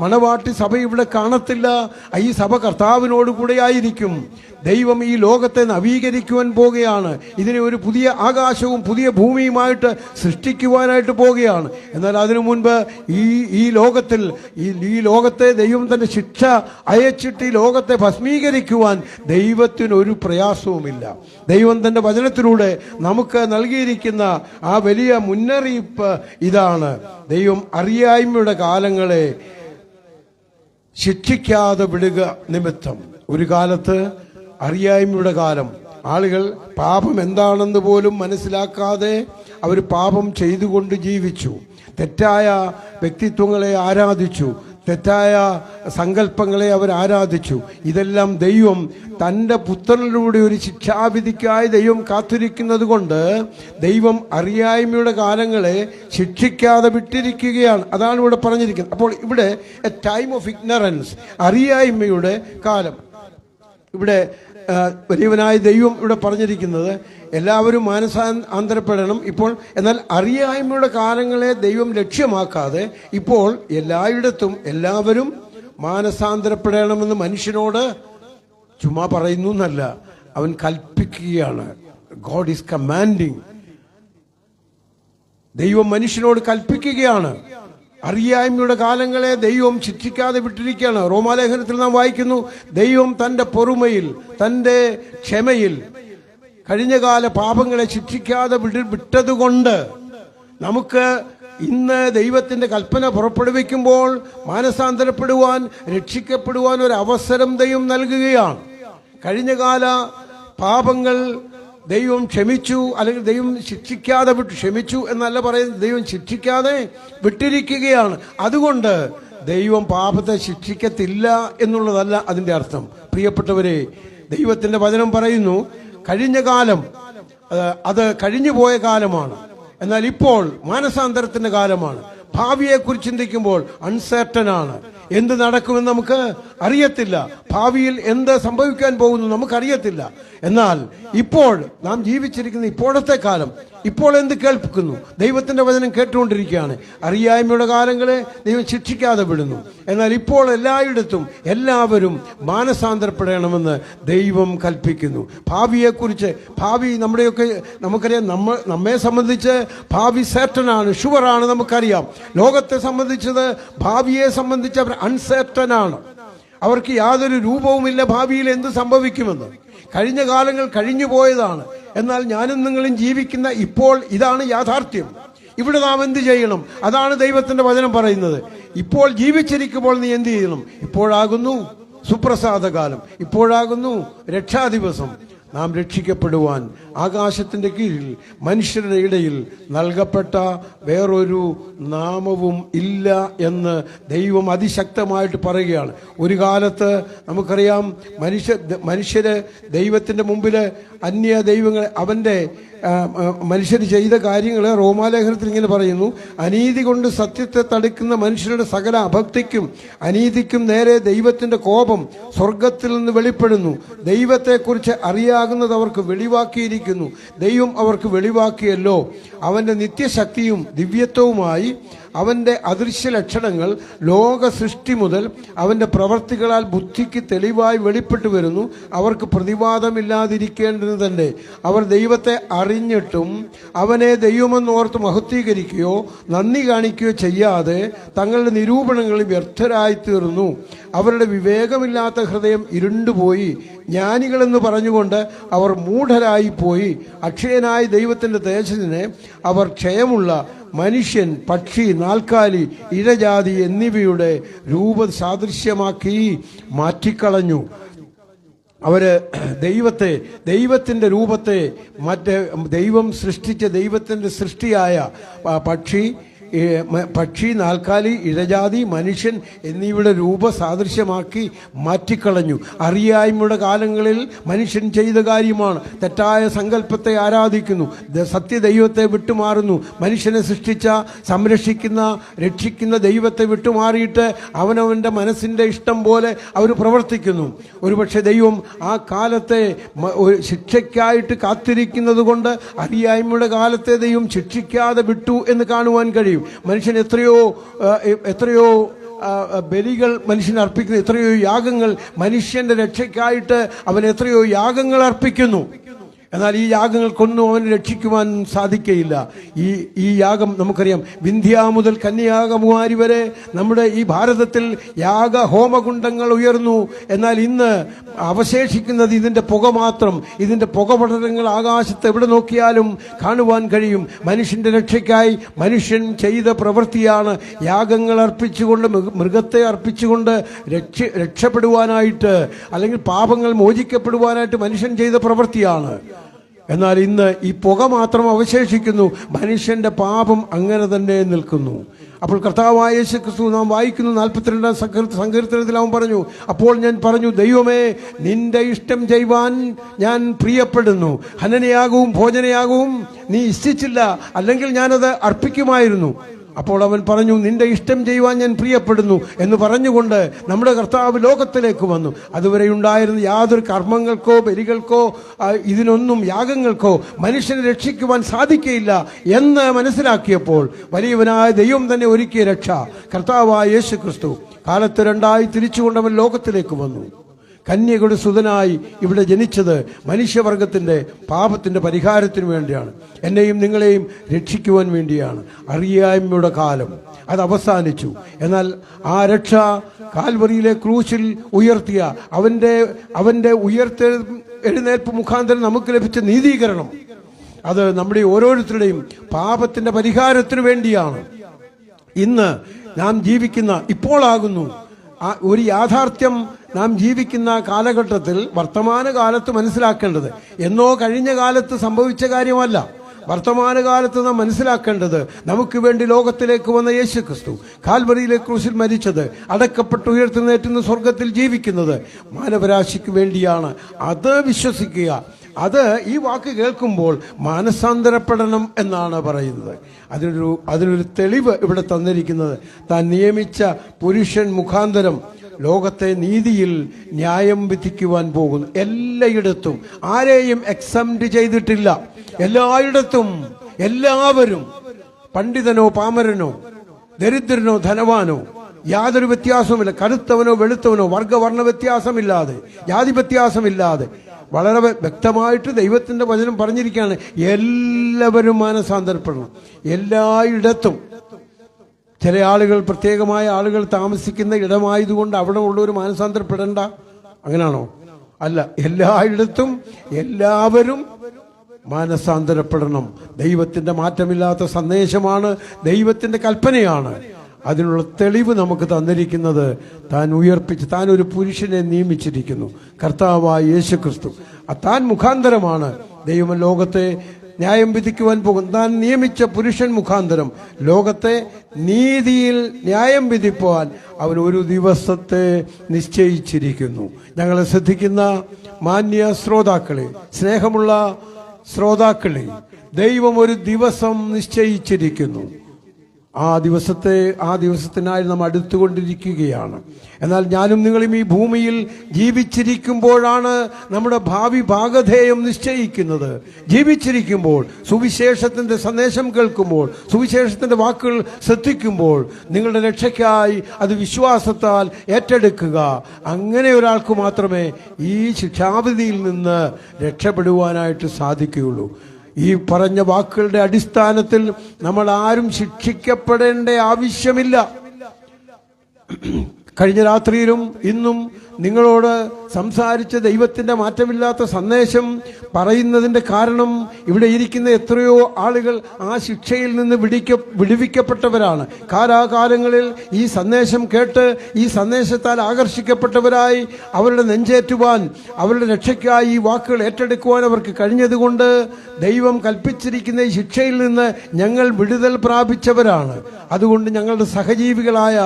മണവാട്ടി സഭ ഇവിടെ കാണത്തില്ല. ഈ സഭ കർത്താവിനോട് കൂടെ ആയിരിക്കും. ദൈവം ഈ ലോകത്തെ നവീകരിക്കുവാൻ പോകുകയാണ്. ഇതിനെ ഒരു പുതിയ ആകാശവും പുതിയ ഭൂമിയുമായിട്ട് സൃഷ്ടിക്കുവാനായിട്ട് പോകുകയാണ്. എന്നാൽ അതിനു മുൻപ് ഈ ലോകത്തെ ദൈവം തന്റെ ശിക്ഷ അയച്ചിട്ട് ഈ ലോകത്തെ ഭസ്മീകരിക്കുവാൻ ദൈവത്തിനൊരു പ്രയാസവുമില്ല. ദൈവം തന്റെ വചനത്തിലൂടെ നമുക്ക് നൽകിയിരിക്കുന്ന ആ വലിയ മുന്നറിയിപ്പ് ഇതാണ്. ദൈവം അറിയായ്മയുടെ കാലങ്ങളെ ശിക്ഷിക്കാതെ വിടുക നിമിത്തം. ഒരു കാലത്ത് അറിയായ്മയുടെ കാലം, ആളുകൾ പാപം എന്താണെന്ന് പോലും മനസ്സിലാക്കാതെ അവർ പാപം ചെയ്തുകൊണ്ട് ജീവിച്ചു, തെറ്റായ വ്യക്തിത്വങ്ങളെ ആരാധിച്ചു, തെറ്റായ സങ്കല്പങ്ങളെ അവർ ആരാധിച്ചു. ഇതെല്ലാം ദൈവം തൻ്റെ പുത്രനിലൂടെ ഒരു ശിക്ഷാവിധിക്കായി ദൈവം കാത്തിരിക്കുന്നത് കൊണ്ട് ദൈവം അറിയായ്മയുടെ കാലങ്ങളെ ശിക്ഷിക്കാതെ വിട്ടിരിക്കുകയാണ്. അതാണ് ഇവിടെ പറഞ്ഞിരിക്കുന്നത്. അപ്പോൾ ഇവിടെ എ ടൈം ഓഫ് ഇഗ്നറൻസ്, അറിയായ്മയുടെ കാലം. ഇവിടെ വലിയവനായ ദൈവം ഇവിടെ പറഞ്ഞിരിക്കുന്നത് എല്ലാവരും മാനസാന്തരപ്പെടണം. ഇപ്പോൾ എന്നാൽ അറിയായ്മയുടെ കാലങ്ങളെ ദൈവം ലക്ഷ്യമാക്കാതെ ഇപ്പോൾ എല്ലായിടത്തും എല്ലാവരും മാനസാന്തരപ്പെടണമെന്ന് മനുഷ്യനോട് ചുമ്മാ പറയുന്നു എന്നല്ല, അവൻ കൽപ്പിക്കുകയാണ്. God is commanding. ദൈവം മനുഷ്യനോട് കൽപ്പിക്കുകയാണ്. അറിയായ്മയുടെ കാലങ്ങളെ ദൈവം ശിക്ഷിക്കാതെ വിട്ടിരിക്കുകയാണ്. റോമാലേഖനത്തിൽ നാം വായിക്കുന്നു, ദൈവം തന്റെ പൊറുമയിൽ, തന്റെ ക്ഷമയിൽ കഴിഞ്ഞകാല പാപങ്ങളെ ശിക്ഷിക്കാതെ വിട്ടതുകൊണ്ട് നമുക്ക് ഇന്ന് ദൈവത്തിന്റെ കൽപ്പന പുറപ്പെടുവിക്കുമ്പോൾ മാനസാന്തരപ്പെടുവാൻ, രക്ഷിക്കപ്പെടുവാൻ ഒരു അവസരം ദൈവം നൽകുകയാണ്. കഴിഞ്ഞകാല പാപങ്ങൾ ദൈവം ക്ഷമിച്ചു, അല്ലെങ്കിൽ ദൈവം ശിക്ഷിക്കാതെ വിട്ടു. ക്ഷമിച്ചു എന്നല്ല പറയുന്നത്, ദൈവം ശിക്ഷിക്കാതെ വിട്ടിരിക്കുകയാണ്. അതുകൊണ്ട് ദൈവം പാപത്തെ ശിക്ഷിക്കത്തില്ല എന്നുള്ളതല്ല അതിന്റെ അർത്ഥം. പ്രിയപ്പെട്ടവരെ, ദൈവത്തിന്റെ വചനം പറയുന്നു, കഴിഞ്ഞ കാലം അത് കഴിഞ്ഞുപോയ കാലമാണ്, എന്നാൽ ഇപ്പോൾ മാനസാന്തരത്തിന്റെ കാലമാണ്. ഭാവിയെക്കുറിച്ച് ചിന്തിക്കുമ്പോൾ അൺസർട്ടൻ ആണ്. എന്ത് നടക്കുമെന്ന് നമുക്ക് അറിയത്തില്ല. ഭാവിയിൽ എന്ത് സംഭവിക്കാൻ പോകുന്നു നമുക്കറിയത്തില്ല. എന്നാൽ ഇപ്പോൾ നാം ജീവിച്ചിരിക്കുന്ന ഇപ്പോഴത്തെ കാലം, ഇപ്പോൾ എന്ത് കേൾപ്പിക്കുന്നു? ദൈവത്തിന്റെ വചനം കേട്ടുകൊണ്ടിരിക്കുകയാണ്. അറിയായ്മയുടെ കാലങ്ങളെ ദൈവം ശിക്ഷിക്കാതെ വിടുന്നു. എന്നാൽ ഇപ്പോൾ എല്ലായിടത്തും എല്ലാവരും മാനസാന്തരപ്പെടണമെന്ന് ദൈവം കൽപ്പിക്കുന്നു. ഭാവിയെക്കുറിച്ച്, ഭാവി നമ്മുടെയൊക്കെ നമുക്കറിയാം. നമ്മെ സംബന്ധിച്ച് ഭാവി സർട്ടനാണ്, ഷുവറാണ്, നമുക്കറിയാം. ലോകത്തെ സംബന്ധിച്ചത്, ഭാവിയെ സംബന്ധിച്ച് അവർ അൺസർട്ടനാണ്. അവർക്ക് യാതൊരു രൂപവുമില്ല ഭാവിയിൽ എന്ത് സംഭവിക്കുമെന്ന്. കഴിഞ്ഞ കാലങ്ങൾ കഴിഞ്ഞു പോയതാണ്. എന്നാൽ ഞാനും നിങ്ങളും ജീവിക്കുന്ന ഇപ്പോൾ ഇതാണ് യാഥാർത്ഥ്യം. ഇവിടെ നാം എന്ത് ചെയ്യണം? അതാണ് ദൈവത്തിന്റെ വചനം പറയുന്നത്. ഇപ്പോൾ ജീവിച്ചിരിക്കുമ്പോൾ നീ എന്ത് ചെയ്യണം? ഇപ്പോഴാകുന്നു സുപ്രസാദകാലം, ഇപ്പോഴാകുന്നു രക്ഷാദിവസം. നാം രക്ഷിക്കപ്പെടുവാൻ ആകാശത്തിന്റെ കീഴിൽ മനുഷ്യരുടെ ഇടയിൽ നൽകപ്പെട്ട വേറൊരു നാമവും ഇല്ല എന്ന് ദൈവം അതിശക്തമായിട്ട് പറയുകയാണ്. ഒരു കാലത്ത് നമുക്കറിയാം, മനുഷ്യര് ദൈവത്തിന്റെ മുമ്പിൽ അന്യ ദൈവങ്ങളെ, അവന്റെ മനുഷ്യർ ചെയ്ത കാര്യങ്ങൾ റോമാലേഖനത്തിൽ ഇങ്ങനെ പറയുന്നു, അനീതി കൊണ്ട് സത്യത്തെ തടുക്കുന്ന മനുഷ്യരുടെ സകല അഭക്തിക്കും അനീതിക്കും നേരെ ദൈവത്തിന്റെ കോപം സ്വർഗത്തിൽ നിന്ന് വെളിപ്പെടുന്നു. ദൈവത്തെക്കുറിച്ച് അറിയാകുന്നത് അവർക്ക് വെളിവാക്കിയിരിക്കുന്നു. ദൈവം അവർക്ക് വെളിവാക്കിയല്ലോ. അവന്റെ നിത്യശക്തിയും ദിവ്യത്വവുമായി അവന്റെ അദൃശ്യ ലക്ഷണങ്ങൾ ലോക സൃഷ്ടി മുതൽ അവന്റെ പ്രവർത്തികളാൽ ബുദ്ധിക്ക് തെളിവായി വെളിപ്പെട്ടു വരുന്നു. അവർക്ക് പ്രതിവാദമില്ലാതിരിക്കേണ്ടത് തന്നെ. അവർ ദൈവത്തെ അറിഞ്ഞിട്ടും അവനെ ദൈവമെന്നോർത്ത് മഹത്വീകരിക്കുകയോ നന്ദി കാണിക്കുകയോ ചെയ്യാതെ തങ്ങളുടെ നിരൂപണങ്ങളിൽ വ്യർത്ഥരായി തീർന്നു. അവരുടെ വിവേകമില്ലാത്ത ഹൃദയം ഇരുണ്ടുപോയി. ജ്ഞാനികളെന്ന് പറഞ്ഞുകൊണ്ട് അവർ മൂഢരായി പോയി. അക്ഷയനായ ദൈവത്തിന്റെ തേജസ്സിനെ അവർ ക്ഷയമുള്ള മനുഷ്യൻ, പക്ഷി, നാൽക്കാലി, ഇഴജാതി എന്നിവയുടെ രൂപസാദൃശ്യമാക്കി മാറ്റിക്കളഞ്ഞു. അവര് ദൈവത്തിന്റെ രൂപത്തെ, ദൈവം സൃഷ്ടിച്ച ദൈവത്തിന്റെ സൃഷ്ടിയായ പക്ഷി, നാൽക്കാലി, ഇഴജാതി, മനുഷ്യൻ എന്നിവയുടെ രൂപസാദൃശ്യമാക്കി മാറ്റിക്കളഞ്ഞു. അറിയായ്മയുടെ കാലങ്ങളിൽ മനുഷ്യൻ ചെയ്ത കാര്യമാണ്. തെറ്റായ സങ്കല്പത്തെ ആരാധിക്കുന്നു, സത്യദൈവത്തെ വിട്ടുമാറുന്നു. മനുഷ്യനെ സൃഷ്ടിച്ച, സംരക്ഷിക്കുന്ന, രക്ഷിക്കുന്ന ദൈവത്തെ വിട്ടുമാറിയിട്ട് അവനവന്റെ മനസ്സിന്റെ ഇഷ്ടം പോലെ അവർ പ്രവർത്തിക്കുന്നു. ഒരുപക്ഷെ ദൈവം ആ കാലത്തെ ശിക്ഷയ്ക്കായിട്ട് കാത്തിരിക്കുന്നത് കൊണ്ട് അറിയായ്മയുടെ കാലത്തെ ദൈവം ശിക്ഷിക്കാതെ വിട്ടു എന്ന് കാണുവാൻ കഴിയും. മനുഷ്യൻ എത്രയോ ബലികൾ മനുഷ്യൻ അർപ്പിക്കുന്നു, എത്രയോ യാഗങ്ങൾ മനുഷ്യന്റെ രക്ഷയ്ക്കായിട്ട് അവൻ എത്രയോ യാഗങ്ങൾ അർപ്പിക്കുന്നു. എന്നാൽ ഈ യാഗങ്ങൾക്കൊന്നും അവന് രക്ഷിക്കുവാൻ സാധിക്കയില്ല. ഈ യാഗം നമുക്കറിയാം, വിന്ധ്യ മുതൽ കന്യാകുമാരി വരെ നമ്മുടെ ഈ ഭാരതത്തിൽ യാഗ ഹോമകുണ്ഡങ്ങൾ ഉയർന്നു. എന്നാൽ ഇന്ന് അവശേഷിക്കുന്നത് ഇതിന്റെ പുക മാത്രം. ഇതിന്റെ പുകപടലങ്ങൾ ആകാശത്ത് എവിടെ നോക്കിയാലും കാണുവാൻ കഴിയും. മനുഷ്യന്റെ രക്ഷയ്ക്കായി മനുഷ്യൻ ചെയ്ത പ്രവൃത്തിയാണ്. യാഗങ്ങൾ അർപ്പിച്ചുകൊണ്ട്, മൃഗത്തെ അർപ്പിച്ചുകൊണ്ട് രക്ഷപ്പെടുവാനായിട്ട്, അല്ലെങ്കിൽ പാപങ്ങൾ മോചിക്കപ്പെടുവാനായിട്ട് മനുഷ്യൻ ചെയ്ത പ്രവൃത്തിയാണ്. എന്നാൽ ഇന്ന് ഈ പുക മാത്രം അവശേഷിക്കുന്നു. മനുഷ്യന്റെ പാപം അങ്ങനെ തന്നെ നിൽക്കുന്നു. അപ്പോൾ കർത്താവായ യേശു ക്രിസ്തു നാം വായിക്കുന്നു 42-ാം സങ്കീർത്തനത്തിൽ അവൻ പറഞ്ഞു, അപ്പോൾ ഞാൻ പറഞ്ഞു, ദൈവമേ, നിന്റെ ഇഷ്ടം ചെയ്യുവാൻ ഞാൻ പ്രിയപ്പെടുന്നു. ഹനനയാകവും ഭോജനയാകവും നീ ഇച്ഛിച്ചില്ല, അല്ലെങ്കിൽ ഞാനത് അർപ്പിക്കുമായിരുന്നു. അപ്പോൾ അവൻ പറഞ്ഞു, നിന്റെ ഇഷ്ടം ചെയ്യുവാൻ ഞാൻ പ്രിയപ്പെടുന്നു എന്ന് പറഞ്ഞുകൊണ്ട് നമ്മുടെ കർത്താവ് ലോകത്തിലേക്ക് വന്നു. അതുവരെ ഉണ്ടായിരുന്ന യാതൊരു കർമ്മങ്ങൾക്കോ ബലികൾക്കോ ഇതിനൊന്നും യാഗങ്ങൾക്കോ മനുഷ്യനെ രക്ഷിക്കുവാൻ സാധിക്കയില്ല എന്ന് മനസ്സിലാക്കിയപ്പോൾ വലിയവനായ ദൈവം തന്നെ ഒരുക്കിയ രക്ഷ കർത്താവായ യേശു ക്രിസ്തു കാലത്ത് രണ്ടായി തിരിച്ചുകൊണ്ടവൻ ലോകത്തിലേക്ക് വന്നു. കന്യകയുടെ സുതനായി ഇവിടെ ജനിച്ചത് മനുഷ്യവർഗത്തിന്റെ പാപത്തിന്റെ പരിഹാരത്തിന് വേണ്ടിയാണ്, എന്നെയും നിങ്ങളെയും രക്ഷിക്കുവാൻ വേണ്ടിയാണ്. അറിയായ്മയുടെ കാലം അത് അവസാനിച്ചു. എന്നാൽ ആ രക്ഷ കാൽവറിയിലെ ക്രൂശിൽ ഉയർത്തിയ അവന്റെ എഴുന്നേൽപ്പ് മുഖാന്തരം നമുക്ക് ലഭിച്ച നീതീകരണം, അത് നമ്മുടെ ഓരോരുത്തരുടെയും പാപത്തിന്റെ പരിഹാരത്തിന് വേണ്ടിയാണ്. ഇന്ന് നാം ജീവിക്കുന്ന ഇപ്പോഴാകുന്നു ഒരു യാഥാർത്ഥ്യം. നാം ജീവിക്കുന്ന കാലഘട്ടത്തിൽ വർത്തമാനകാലത്ത് മനസ്സിലാക്കേണ്ടത് എന്നോ കഴിഞ്ഞ കാലത്ത് സംഭവിച്ച കാര്യമല്ല. വർത്തമാനകാലത്ത് നാം മനസ്സിലാക്കേണ്ടത് നമുക്ക് വേണ്ടി ലോകത്തിലേക്ക് വന്ന യേശു ക്രിസ്തു കാൽവറിയിലെ ക്രൂശിൽ മരിച്ചത്, അടക്കപ്പെട്ട് ഉയർത്തുന്നേറ്റുന്ന സ്വർഗത്തിൽ ജീവിക്കുന്നത് മാനവരാശിക്ക് വേണ്ടിയാണ്. അത് വിശ്വസിക്കുക. അത് ഈ വാക്ക് കേൾക്കുമ്പോൾ മാനസാന്തരപ്പെടണം എന്നാണ് പറയുന്നത്. അതിനൊരു തെളിവ് ഇവിടെ തന്നിരിക്കുന്നത്, താൻ നിയമിച്ച പുരുഷൻ മുഖാന്തരം ലോകത്തെ നീതിയിൽ ന്യായം വിധിക്കുവാൻ പോകുന്നു. എല്ലായിടത്തും ആരെയും എക്സംപ്റ്റ് ചെയ്തിട്ടില്ല. എല്ലായിടത്തും എല്ലാവരും, പണ്ഡിതനോ പാമരനോ ദരിദ്രനോ ധനവാനോ യാതൊരു വ്യത്യാസവുമില്ല, കറുത്തവനോ വെളുത്തവനോ വർഗവർണ്ണ വ്യത്യാസമില്ലാതെ, ജാതി വ്യത്യാസമില്ലാതെ വളരെ വ്യക്തമായിട്ട് ദൈവത്തിന്റെ വചനം പറഞ്ഞിരിക്കുകയാണ്, എല്ലാവരും മാനസാന്തരപ്പെടണം. എല്ലായിടത്തും. ചില ആളുകൾ, പ്രത്യേകമായ ആളുകൾ താമസിക്കുന്ന ഇടമായതുകൊണ്ട് അവിടെ ഉള്ളവർ മാനസാന്തരപ്പെടണ്ട, അങ്ങനെയാണോ? അല്ല, എല്ലായിടത്തും എല്ലാവരും മാനസാന്തരപ്പെടണം. ദൈവത്തിന്റെ മാറ്റമില്ലാത്ത സന്ദേശമാണ്, ദൈവത്തിന്റെ കൽപ്പനയാണ്. അതിനുള്ള തെളിവ് നമുക്ക് തന്നിരിക്കുന്നത് താൻ ഉയർപ്പിച്ച്, താൻ ഒരു പുരുഷനെ നിയമിച്ചിരിക്കുന്നു, കർത്താവായ യേശു ക്രിസ്തു. താൻ മുഖാന്തരമാണ് ദൈവം ലോകത്തെ ന്യായം വിധിക്കുവാൻ പോകും. താൻ നിയമിച്ച പുരുഷൻ മുഖാന്തരം ലോകത്തെ നീതിയിൽ ന്യായം വിധിക്കുവാൻ അവൻ ഒരു ദിവസത്തെ നിശ്ചയിച്ചിരിക്കുന്നു. ഞങ്ങളെ ശ്രദ്ധിക്കുന്ന മാന്യ ശ്രോതാക്കളെ, സ്നേഹമുള്ള ശ്രോതാക്കളെ, ദൈവം ഒരു ദിവസം നിശ്ചയിച്ചിരിക്കുന്നു. ആ ദിവസത്തിനായി നാം അടുത്തുകൊണ്ടിരിക്കുകയാണ്. എന്നാൽ ഞാനും നിങ്ങളും ഈ ഭൂമിയിൽ ജീവിച്ചിരിക്കുമ്പോഴാണ് നമ്മുടെ ഭാവി ഭാഗധേയം നിശ്ചയിക്കുന്നത്. ജീവിച്ചിരിക്കുമ്പോൾ, സുവിശേഷത്തിന്റെ സന്ദേശം കേൾക്കുമ്പോൾ, സുവിശേഷത്തിന്റെ വാക്കുകൾ ശ്രദ്ധിക്കുമ്പോൾ നിങ്ങളുടെ രക്ഷയ്ക്കായി അത് വിശ്വാസത്താൽ ഏറ്റെടുക്കുക. അങ്ങനെ ഒരാൾക്ക് മാത്രമേ ഈ ശിക്ഷാവിധിയിൽ നിന്ന് രക്ഷപ്പെടുവാനായിട്ട് സാധിക്കുകയുള്ളൂ. ഈ പറഞ്ഞ വാക്കുകളുടെ അടിസ്ഥാനത്തിൽ നമ്മൾ ആരും ശിക്ഷിക്കപ്പെടേണ്ട ആവശ്യമില്ല. കഴിഞ്ഞ രാത്രിയിലും ഇന്നും നിങ്ങളോട് സംസാരിച്ച ദൈവത്തിന്റെ മാറ്റമില്ലാത്ത സന്ദേശം പറയുന്നതിന്റെ കാരണം, ഇവിടെ ഇരിക്കുന്ന എത്രയോ ആളുകൾ ആ ശിക്ഷയിൽ നിന്ന് വിടുവിക്കപ്പെട്ടവരാണ്. കാലാകാലങ്ങളിൽ ഈ സന്ദേശം കേട്ട് ഈ സന്ദേശത്താൽ ആകർഷിക്കപ്പെട്ടവരായി അവരുടെ നെഞ്ചേറ്റുവാൻ, അവരുടെ രക്ഷയ്ക്കായി ഈ വാക്കുകൾ ഏറ്റെടുക്കുവാൻ അവർക്ക് കഴിഞ്ഞതുകൊണ്ട് ദൈവം കൽപ്പിച്ചിരിക്കുന്ന ഈ ശിക്ഷയിൽ നിന്ന് ഞങ്ങൾ വിടുതൽ പ്രാപിച്ചവരാണ്. അതുകൊണ്ട് ഞങ്ങളുടെ സഹജീവികളായ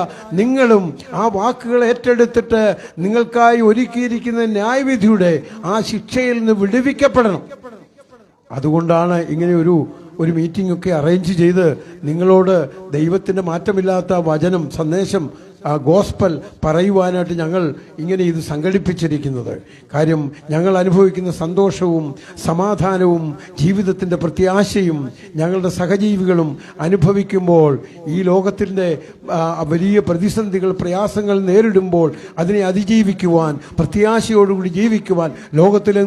നിങ്ങളും ആ വാക്കുകൾ ഏറ്റെടുത്തിട്ട് നിങ്ങൾക്കായി ഒരുക്കിയിരിക്കുന്ന ന്യായവിധിയുടെ ആ ശിക്ഷയിൽ നിന്ന് വിടുവിക്കപ്പെടണം. അതുകൊണ്ടാണ് ഇങ്ങനെ ഒരു മീറ്റിംഗ് ഒക്കെ അറേഞ്ച് ചെയ്ത് നിങ്ങളോട് ദൈവത്തിന്റെ മാറ്റമില്ലാത്ത വചനം, സന്ദേശം, ഗോസ്പൽ പറയുവാനായിട്ട് ഞങ്ങൾ ഇങ്ങനെ ഇത് സംഘടിപ്പിച്ചിരിക്കുന്നത്. കാര്യം, ഞങ്ങൾ അനുഭവിക്കുന്ന സന്തോഷവും സമാധാനവും ജീവിതത്തിൻ്റെ പ്രത്യാശയും ഞങ്ങളുടെ സഹജീവികളും അനുഭവിക്കുമ്പോൾ, ഈ ലോകത്തിൻ്റെ വലിയ പ്രതിസന്ധികൾ, പ്രയാസങ്ങൾ നേരിടുമ്പോൾ അതിനെ അതിജീവിക്കുവാൻ, പ്രത്യാശയോടുകൂടി ജീവിക്കുവാൻ, ലോകത്തിൽ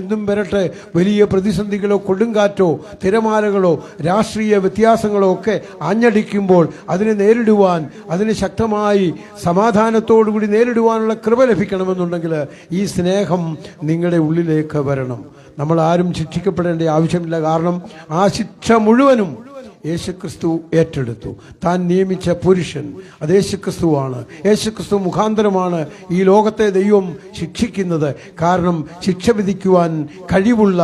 എന്തും വരട്ടെ, വലിയ പ്രതിസന്ധികളോ കൊടുങ്കാറ്റോ തിരമാലകളോ രാഷ്ട്രീയ വ്യത്യാസങ്ങളോ ഒക്കെ ആഞ്ഞടിക്കുമ്പോൾ അതിനെ നേരിടുവാൻ, അതിനെ ശക്തമായി സമാധാനത്തോടുകൂടി നേരിടുവാനുള്ള കൃപ ലഭിക്കണമെന്നുണ്ടെങ്കിൽ ഈ സ്നേഹം നിങ്ങളുടെ ഉള്ളിലേക്ക് വരണം. നമ്മൾ ആരും ശിക്ഷിക്കപ്പെടേണ്ട ആവശ്യമില്ല. കാരണം ആ ശിക്ഷ മുഴുവനും യേശുക്രിസ്തു ഏറ്റെടുത്തു. താൻ നിയമിച്ച പുരുഷൻ അത് യേശുക്രിസ്തുവാണ്. യേശുക്രിസ്തു മുഖാന്തരമാണ് ഈ ലോകത്തെ ദൈവം ശിക്ഷിക്കുന്നത്. കാരണം ശിക്ഷ വിധിക്കുവാൻ കഴിവുള്ള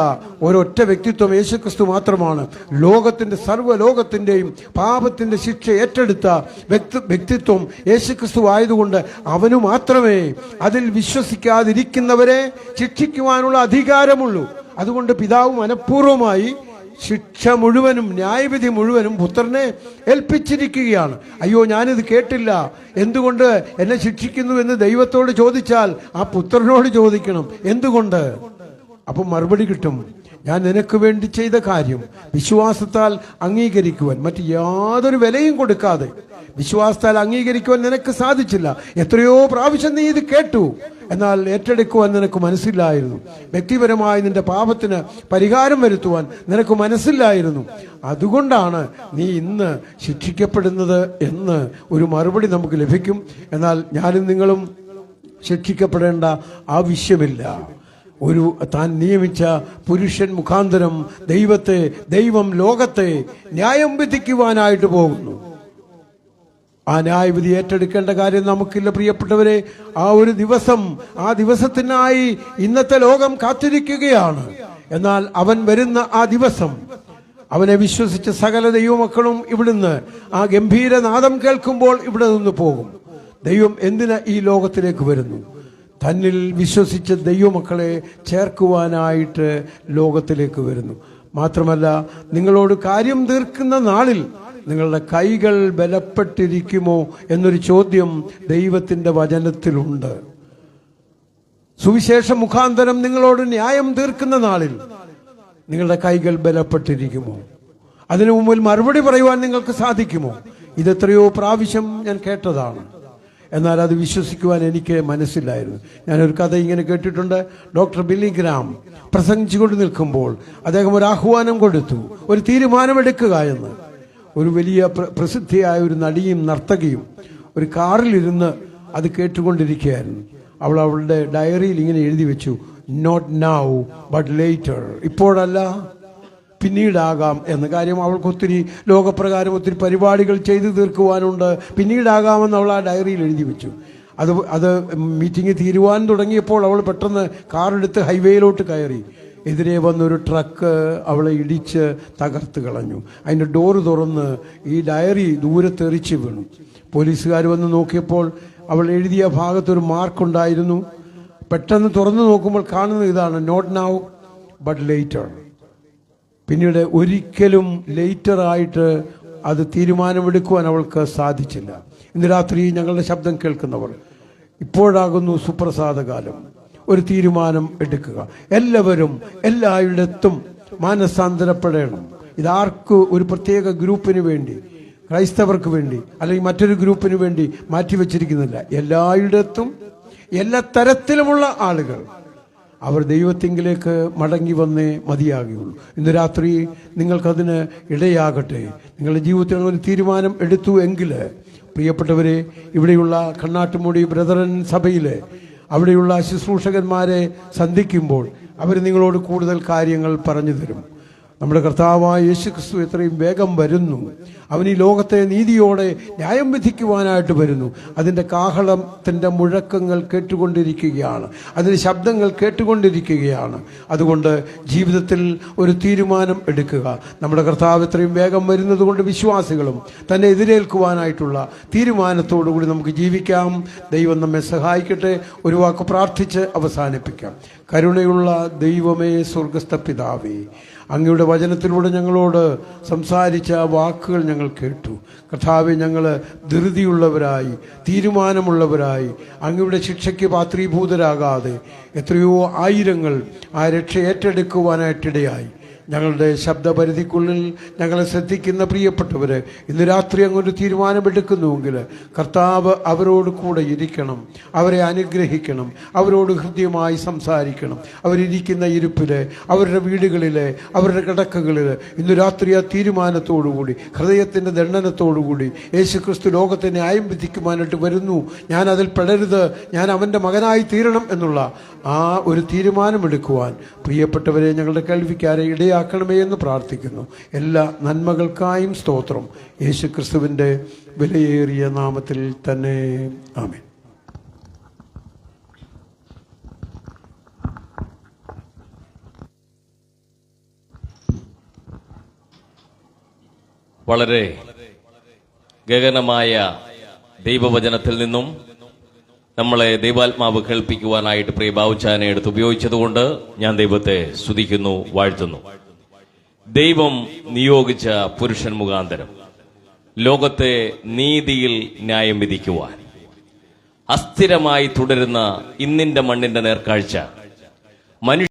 ഒരൊറ്റ വ്യക്തിത്വം യേശുക്രിസ്തു മാത്രമാണ്. ലോകത്തിന്റെ സർവ്വലോകത്തിന്റെയും പാപത്തിന്റെ ശിക്ഷ ഏറ്റെടുത്ത വ്യക്തിത്വം യേശുക്രിസ്തു ആയതുകൊണ്ട് അവനു മാത്രമേ അതിൽ വിശ്വസിക്കാതിരിക്കുന്നവരെ ശിക്ഷിക്കുവാനുള്ള അധികാരമുള്ളൂ. അതുകൊണ്ട് പിതാവ് മനഃപൂർവ്വമായി ശിക്ഷ മുഴുവനും, ന്യായവിധി മുഴുവനും പുത്രനെ ഏൽപ്പിച്ചിരിക്കുകയാണ്. അയ്യോ, ഞാനിത് കേട്ടില്ല, എന്തുകൊണ്ട് എന്നെ ശിക്ഷിക്കുന്നു എന്ന് ദൈവത്തോട് ചോദിച്ചാൽ ആ പുത്രനോട് ചോദിക്കണം. എന്തുകൊണ്ട്? അപ്പം മറുപടി കിട്ടും. ഞാൻ നിനക്ക് വേണ്ടി ചെയ്ത കാര്യം വിശ്വാസത്താൽ അംഗീകരിക്കുവാൻ, മറ്റ് യാതൊരു വിലയും കൊടുക്കാതെ വിശ്വാസത്താൽ അംഗീകരിക്കുവാൻ നിനക്ക് സാധിച്ചില്ല. എത്രയോ പ്രാവശ്യം നീ ഇത് കേട്ടു, എന്നാൽ ഏറ്റെടുക്കുവാൻ നിനക്ക് മനസ്സില്ലായിരുന്നു. വ്യക്തിപരമായി നിന്റെ പാപത്തിന് പരിഹാരം വരുത്തുവാൻ നിനക്ക് മനസ്സില്ലായിരുന്നു. അതുകൊണ്ടാണ് നീ ഇന്ന് ശിക്ഷിക്കപ്പെടുന്നത് എന്ന് ഒരു മറുപടി നമുക്ക് ലഭിക്കും. എന്നാൽ ഞാനും നിങ്ങളും ശിക്ഷിക്കപ്പെടേണ്ട ആവശ്യമില്ല. ഒരു താൻ നിയമിച്ച പുരുഷൻ മുഖാന്തരം ദൈവം ലോകത്തെ ന്യായം വിധിക്കുവാനായിട്ട് പോകുന്നു. ആ ന്യായവിധി ഏറ്റെടുക്കേണ്ട കാര്യം നമുക്കില്ല പ്രിയപ്പെട്ടവരെ. ആ ഒരു ദിവസം, ആ ദിവസത്തിനായി ഇന്നത്തെ ലോകം കാത്തിരിക്കുകയാണ്. എന്നാൽ അവൻ വരുന്ന ആ ദിവസം, അവനെ വിശ്വസിച്ച സകല ദൈവമക്കളും ഇവിടുന്ന് ആ ഗംഭീരനാദം കേൾക്കുമ്പോൾ ഇവിടെ നിന്ന് പോകും. ദൈവം എന്തിനാ ഈ ലോകത്തിലേക്ക് വരുന്നു? തന്നിൽ വിശ്വസിച്ച ദൈവമക്കളെ ചേർക്കുവാനായിട്ട് ലോകത്തിലേക്ക് വരുന്നു. മാത്രമല്ല, നിങ്ങളോട് കാര്യം തീർക്കുന്ന നാളിൽ നിങ്ങളുടെ കൈകൾ ബലപ്പെട്ടിരിക്കുമോ എന്നൊരു ചോദ്യം ദൈവത്തിന്റെ വചനത്തിലുണ്ട്. സുവിശേഷ മുഖാന്തരം നിങ്ങളോട് ന്യായം തീർക്കുന്ന നാളിൽ നിങ്ങളുടെ കൈകൾ ബലപ്പെട്ടിരിക്കുമോ? അതിനു മുമ്പിൽ മറുപടി പറയുവാൻ നിങ്ങൾക്ക് സാധിക്കുമോ? ഇതെത്രയോ പ്രാവശ്യം ഞാൻ കേട്ടതാണ്, എന്നാൽ അത് വിശ്വസിക്കുവാൻ എനിക്ക് മനസ്സിലായിരുന്നു. ഞാനൊരു കഥ ഇങ്ങനെ കേട്ടിട്ടുണ്ട്. ഡോക്ടർ ബില്ലി ഗ്രാം പ്രസംഗിച്ചുകൊണ്ട് നിൽക്കുമ്പോൾ അദ്ദേഹം ഒരു ആഹ്വാനം കൊടുത്തു, ഒരു തീരുമാനമെടുക്കുക എന്ന്. ഒരു വലിയ പ്രസിദ്ധിയായ ഒരു നടിയും നർത്തകിയും ഒരു കാറിലിരുന്ന് അത് കേട്ടുകൊണ്ടിരിക്കുകയായിരുന്നു. അവളുടെ ഡയറിയിൽ ഇങ്ങനെ എഴുതി വെച്ചു, നോട്ട് നൗ ബട്ട് ലേറ്റർ. ഇപ്പോഴല്ല, പിന്നീടാകാം എന്ന കാര്യം. അവൾക്ക് ഒത്തിരി ലോകപ്രകാരം ഒത്തിരി പരിപാടികൾ ചെയ്തു തീർക്കുവാനുണ്ട്. പിന്നീടാകാമെന്ന് അവൾ ആ ഡയറിയിൽ എഴുതി വെച്ചു. അത് മീറ്റിംഗ് തീരുവാൻ തുടങ്ങിയപ്പോൾ അവൾ പെട്ടെന്ന് കാറെടുത്ത് ഹൈവേയിലോട്ട് കയറി. എതിരെ വന്നൊരു ട്രക്ക് അവളെ ഇടിച്ച് തകർത്ത് കളഞ്ഞു. അതിൻ്റെ ഡോറ് തുറന്ന് ഈ ഡയറി ദൂരത്തെറിച്ച് വീണു. പോലീസുകാർ വന്ന് നോക്കിയപ്പോൾ അവൾ എഴുതിയ ഭാഗത്തൊരു മാർക്കുണ്ടായിരുന്നു. പെട്ടെന്ന് തുറന്നു നോക്കുമ്പോൾ കാണുന്നത് ഇതാണ്, നോട്ട് നൗ ബട്ട് ലേറ്റർ. പിന്നീട് ഒരിക്കലും ലേറ്ററായിട്ട് അത് തീരുമാനമെടുക്കുവാൻ അവൾക്ക് സാധിച്ചില്ല. ഇന്ന് രാത്രി ഞങ്ങളുടെ ശബ്ദം കേൾക്കുന്നവർ, ഇപ്പോഴാകുന്നു സുപ്രസാദകാലം. ഒരു തീരുമാനം എടുക്കുക. എല്ലാവരും എല്ലായിടത്തും മാനസാന്തരപ്പെടണം. ഇതാർക്ക് ഒരു പ്രത്യേക ഗ്രൂപ്പിന് വേണ്ടി, ക്രൈസ്തവർക്ക് വേണ്ടി അല്ലെങ്കിൽ മറ്റൊരു ഗ്രൂപ്പിന് വേണ്ടി മാറ്റിവെച്ചിരിക്കുന്നില്ല. എല്ലായിടത്തും എല്ലാ തരത്തിലുമുള്ള ആളുകൾ അവർ ദൈവത്തിങ്കിലേക്ക് മടങ്ങി വന്നേ മതിയാകുകയുള്ളൂ. ഇന്ന് രാത്രി നിങ്ങൾക്കതിന് ഇടയാകട്ടെ. നിങ്ങളുടെ ജീവിതത്തിൽ ഒരു തീരുമാനം എടുത്തു എങ്കിൽ, പ്രിയപ്പെട്ടവരെ, ഇവിടെയുള്ള കണ്ണാട്ടുമുടി ബ്രദറൻ സഭയിലെ അവിടെയുള്ള ശുശ്രൂഷകന്മാരെ സന്ധിക്കുമ്പോൾ അവർ നിങ്ങളോട് കൂടുതൽ കാര്യങ്ങൾ പറഞ്ഞു തരും. നമ്മുടെ കർത്താവായ യേശുക്രിസ്തു എത്രയും വേഗം വരുന്നു. അവൻ ഈ ലോകത്തെ നീതിയോടെ ന്യായം വിധിക്കുവാനായിട്ട് വരുന്നു. അതിൻ്റെ കാഹളത്തിൻ്റെ മുഴക്കങ്ങൾ കേട്ടുകൊണ്ടിരിക്കുകയാണ്, അതിൻ്റെ ശബ്ദങ്ങൾ കേട്ടുകൊണ്ടിരിക്കുകയാണ്. അതുകൊണ്ട് ജീവിതത്തിൽ ഒരു തീരുമാനം എടുക്കുക. നമ്മുടെ കർത്താവ് എത്രയും വേഗം വരുന്നത് കൊണ്ട് വിശ്വാസികളും തന്നെ എതിരേൽക്കുവാനായിട്ടുള്ള തീരുമാനത്തോടുകൂടി നമുക്ക് ജീവിക്കാം. ദൈവം നമ്മെ സഹായിക്കട്ടെ. ഒരു വാക്ക് പ്രാർത്ഥിച്ച് അവസാനിപ്പിക്കാം. കരുണയുള്ള ദൈവമേ, സ്വർഗസ്ഥ പിതാവേ, അങ്ങയുടെ വചനത്തിലൂടെ ഞങ്ങളോട് സംസാരിച്ച വാക്കുകൾ ഞങ്ങൾ കേട്ടു. കർത്താവെ, ഞങ്ങൾ ധൃതിയുള്ളവരായി, തീരുമാനമുള്ളവരായി, അങ്ങയുടെ ശിക്ഷയ്ക്ക് പാത്രീഭൂതരാകാതെ എത്രയോ ആയിരങ്ങൾ ആ രക്ഷ ഏറ്റെടുക്കുവാനായിട്ടിടയായി. ഞങ്ങളുടെ ശബ്ദപരിധിക്കുള്ളിൽ ഞങ്ങളെ ശ്രദ്ധിക്കുന്ന പ്രിയപ്പെട്ടവര് ഇന്ന് രാത്രി അങ്ങൊരു തീരുമാനമെടുക്കുന്നുവെങ്കിൽ കർത്താവ് അവരോട് കൂടെ ഇരിക്കണം, അവരെ അനുഗ്രഹിക്കണം, അവരോട് ഹൃദ്യമായി സംസാരിക്കണം. അവരിയ്ക്കുന്ന ഇരിപ്പില്, അവരുടെ വീടുകളിലെ, അവരുടെ കിടക്കകളിൽ ഇന്ന് രാത്രി ആ തീരുമാനത്തോടുകൂടി, ഹൃദയത്തിൻ്റെ ദണ്ഡനത്തോടുകൂടി യേശുക്രിസ്തു ലോകത്തെ ന്യായം വിധിക്കുവാനായിട്ട് വരുന്നു, ഞാൻ അതിൽ പെടരുത്, ഞാൻ അവൻ്റെ മകനായി തീരണം എന്നുള്ള ആ ഒരു തീരുമാനമെടുക്കുവാൻ പ്രിയപ്പെട്ടവരെ ഞങ്ങളുടെ കേൾവിക്കാരെ ഇടയാക്കണമേ എന്ന് പ്രാർത്ഥിക്കുന്നു. എല്ലാ നന്മകൾക്കായും സ്തോത്രം. യേശുക്രിസ്തുവിൻ്റെ വിലയേറിയ നാമത്തിൽ തന്നെ ആമേൻ. വളരെ ഗഗനമായ ദൈവവചനത്തിൽ നിന്നും നമ്മളെ ദൈവാത്മാവ് കേൾപ്പിക്കുവാനായിട്ട് പ്രിയ ബാവുച്ചാനെ എടുത്ത് ഉപയോഗിച്ചതുകൊണ്ട് ഞാൻ ദൈവത്തെ സ്തുതിക്കുന്നു, വാഴ്ത്തുന്നു. ദൈവം നിയോഗിച്ച പുരുഷൻ മുഖാന്തരം ലോകത്തെ നീതിയിൽ ന്യായം വിധിക്കുവാൻ അസ്ഥിരമായി തുടരുന്ന ഇന്നിന്റെ മണ്ണിന്റെ നേർക്കാഴ്ച മനുഷ്യ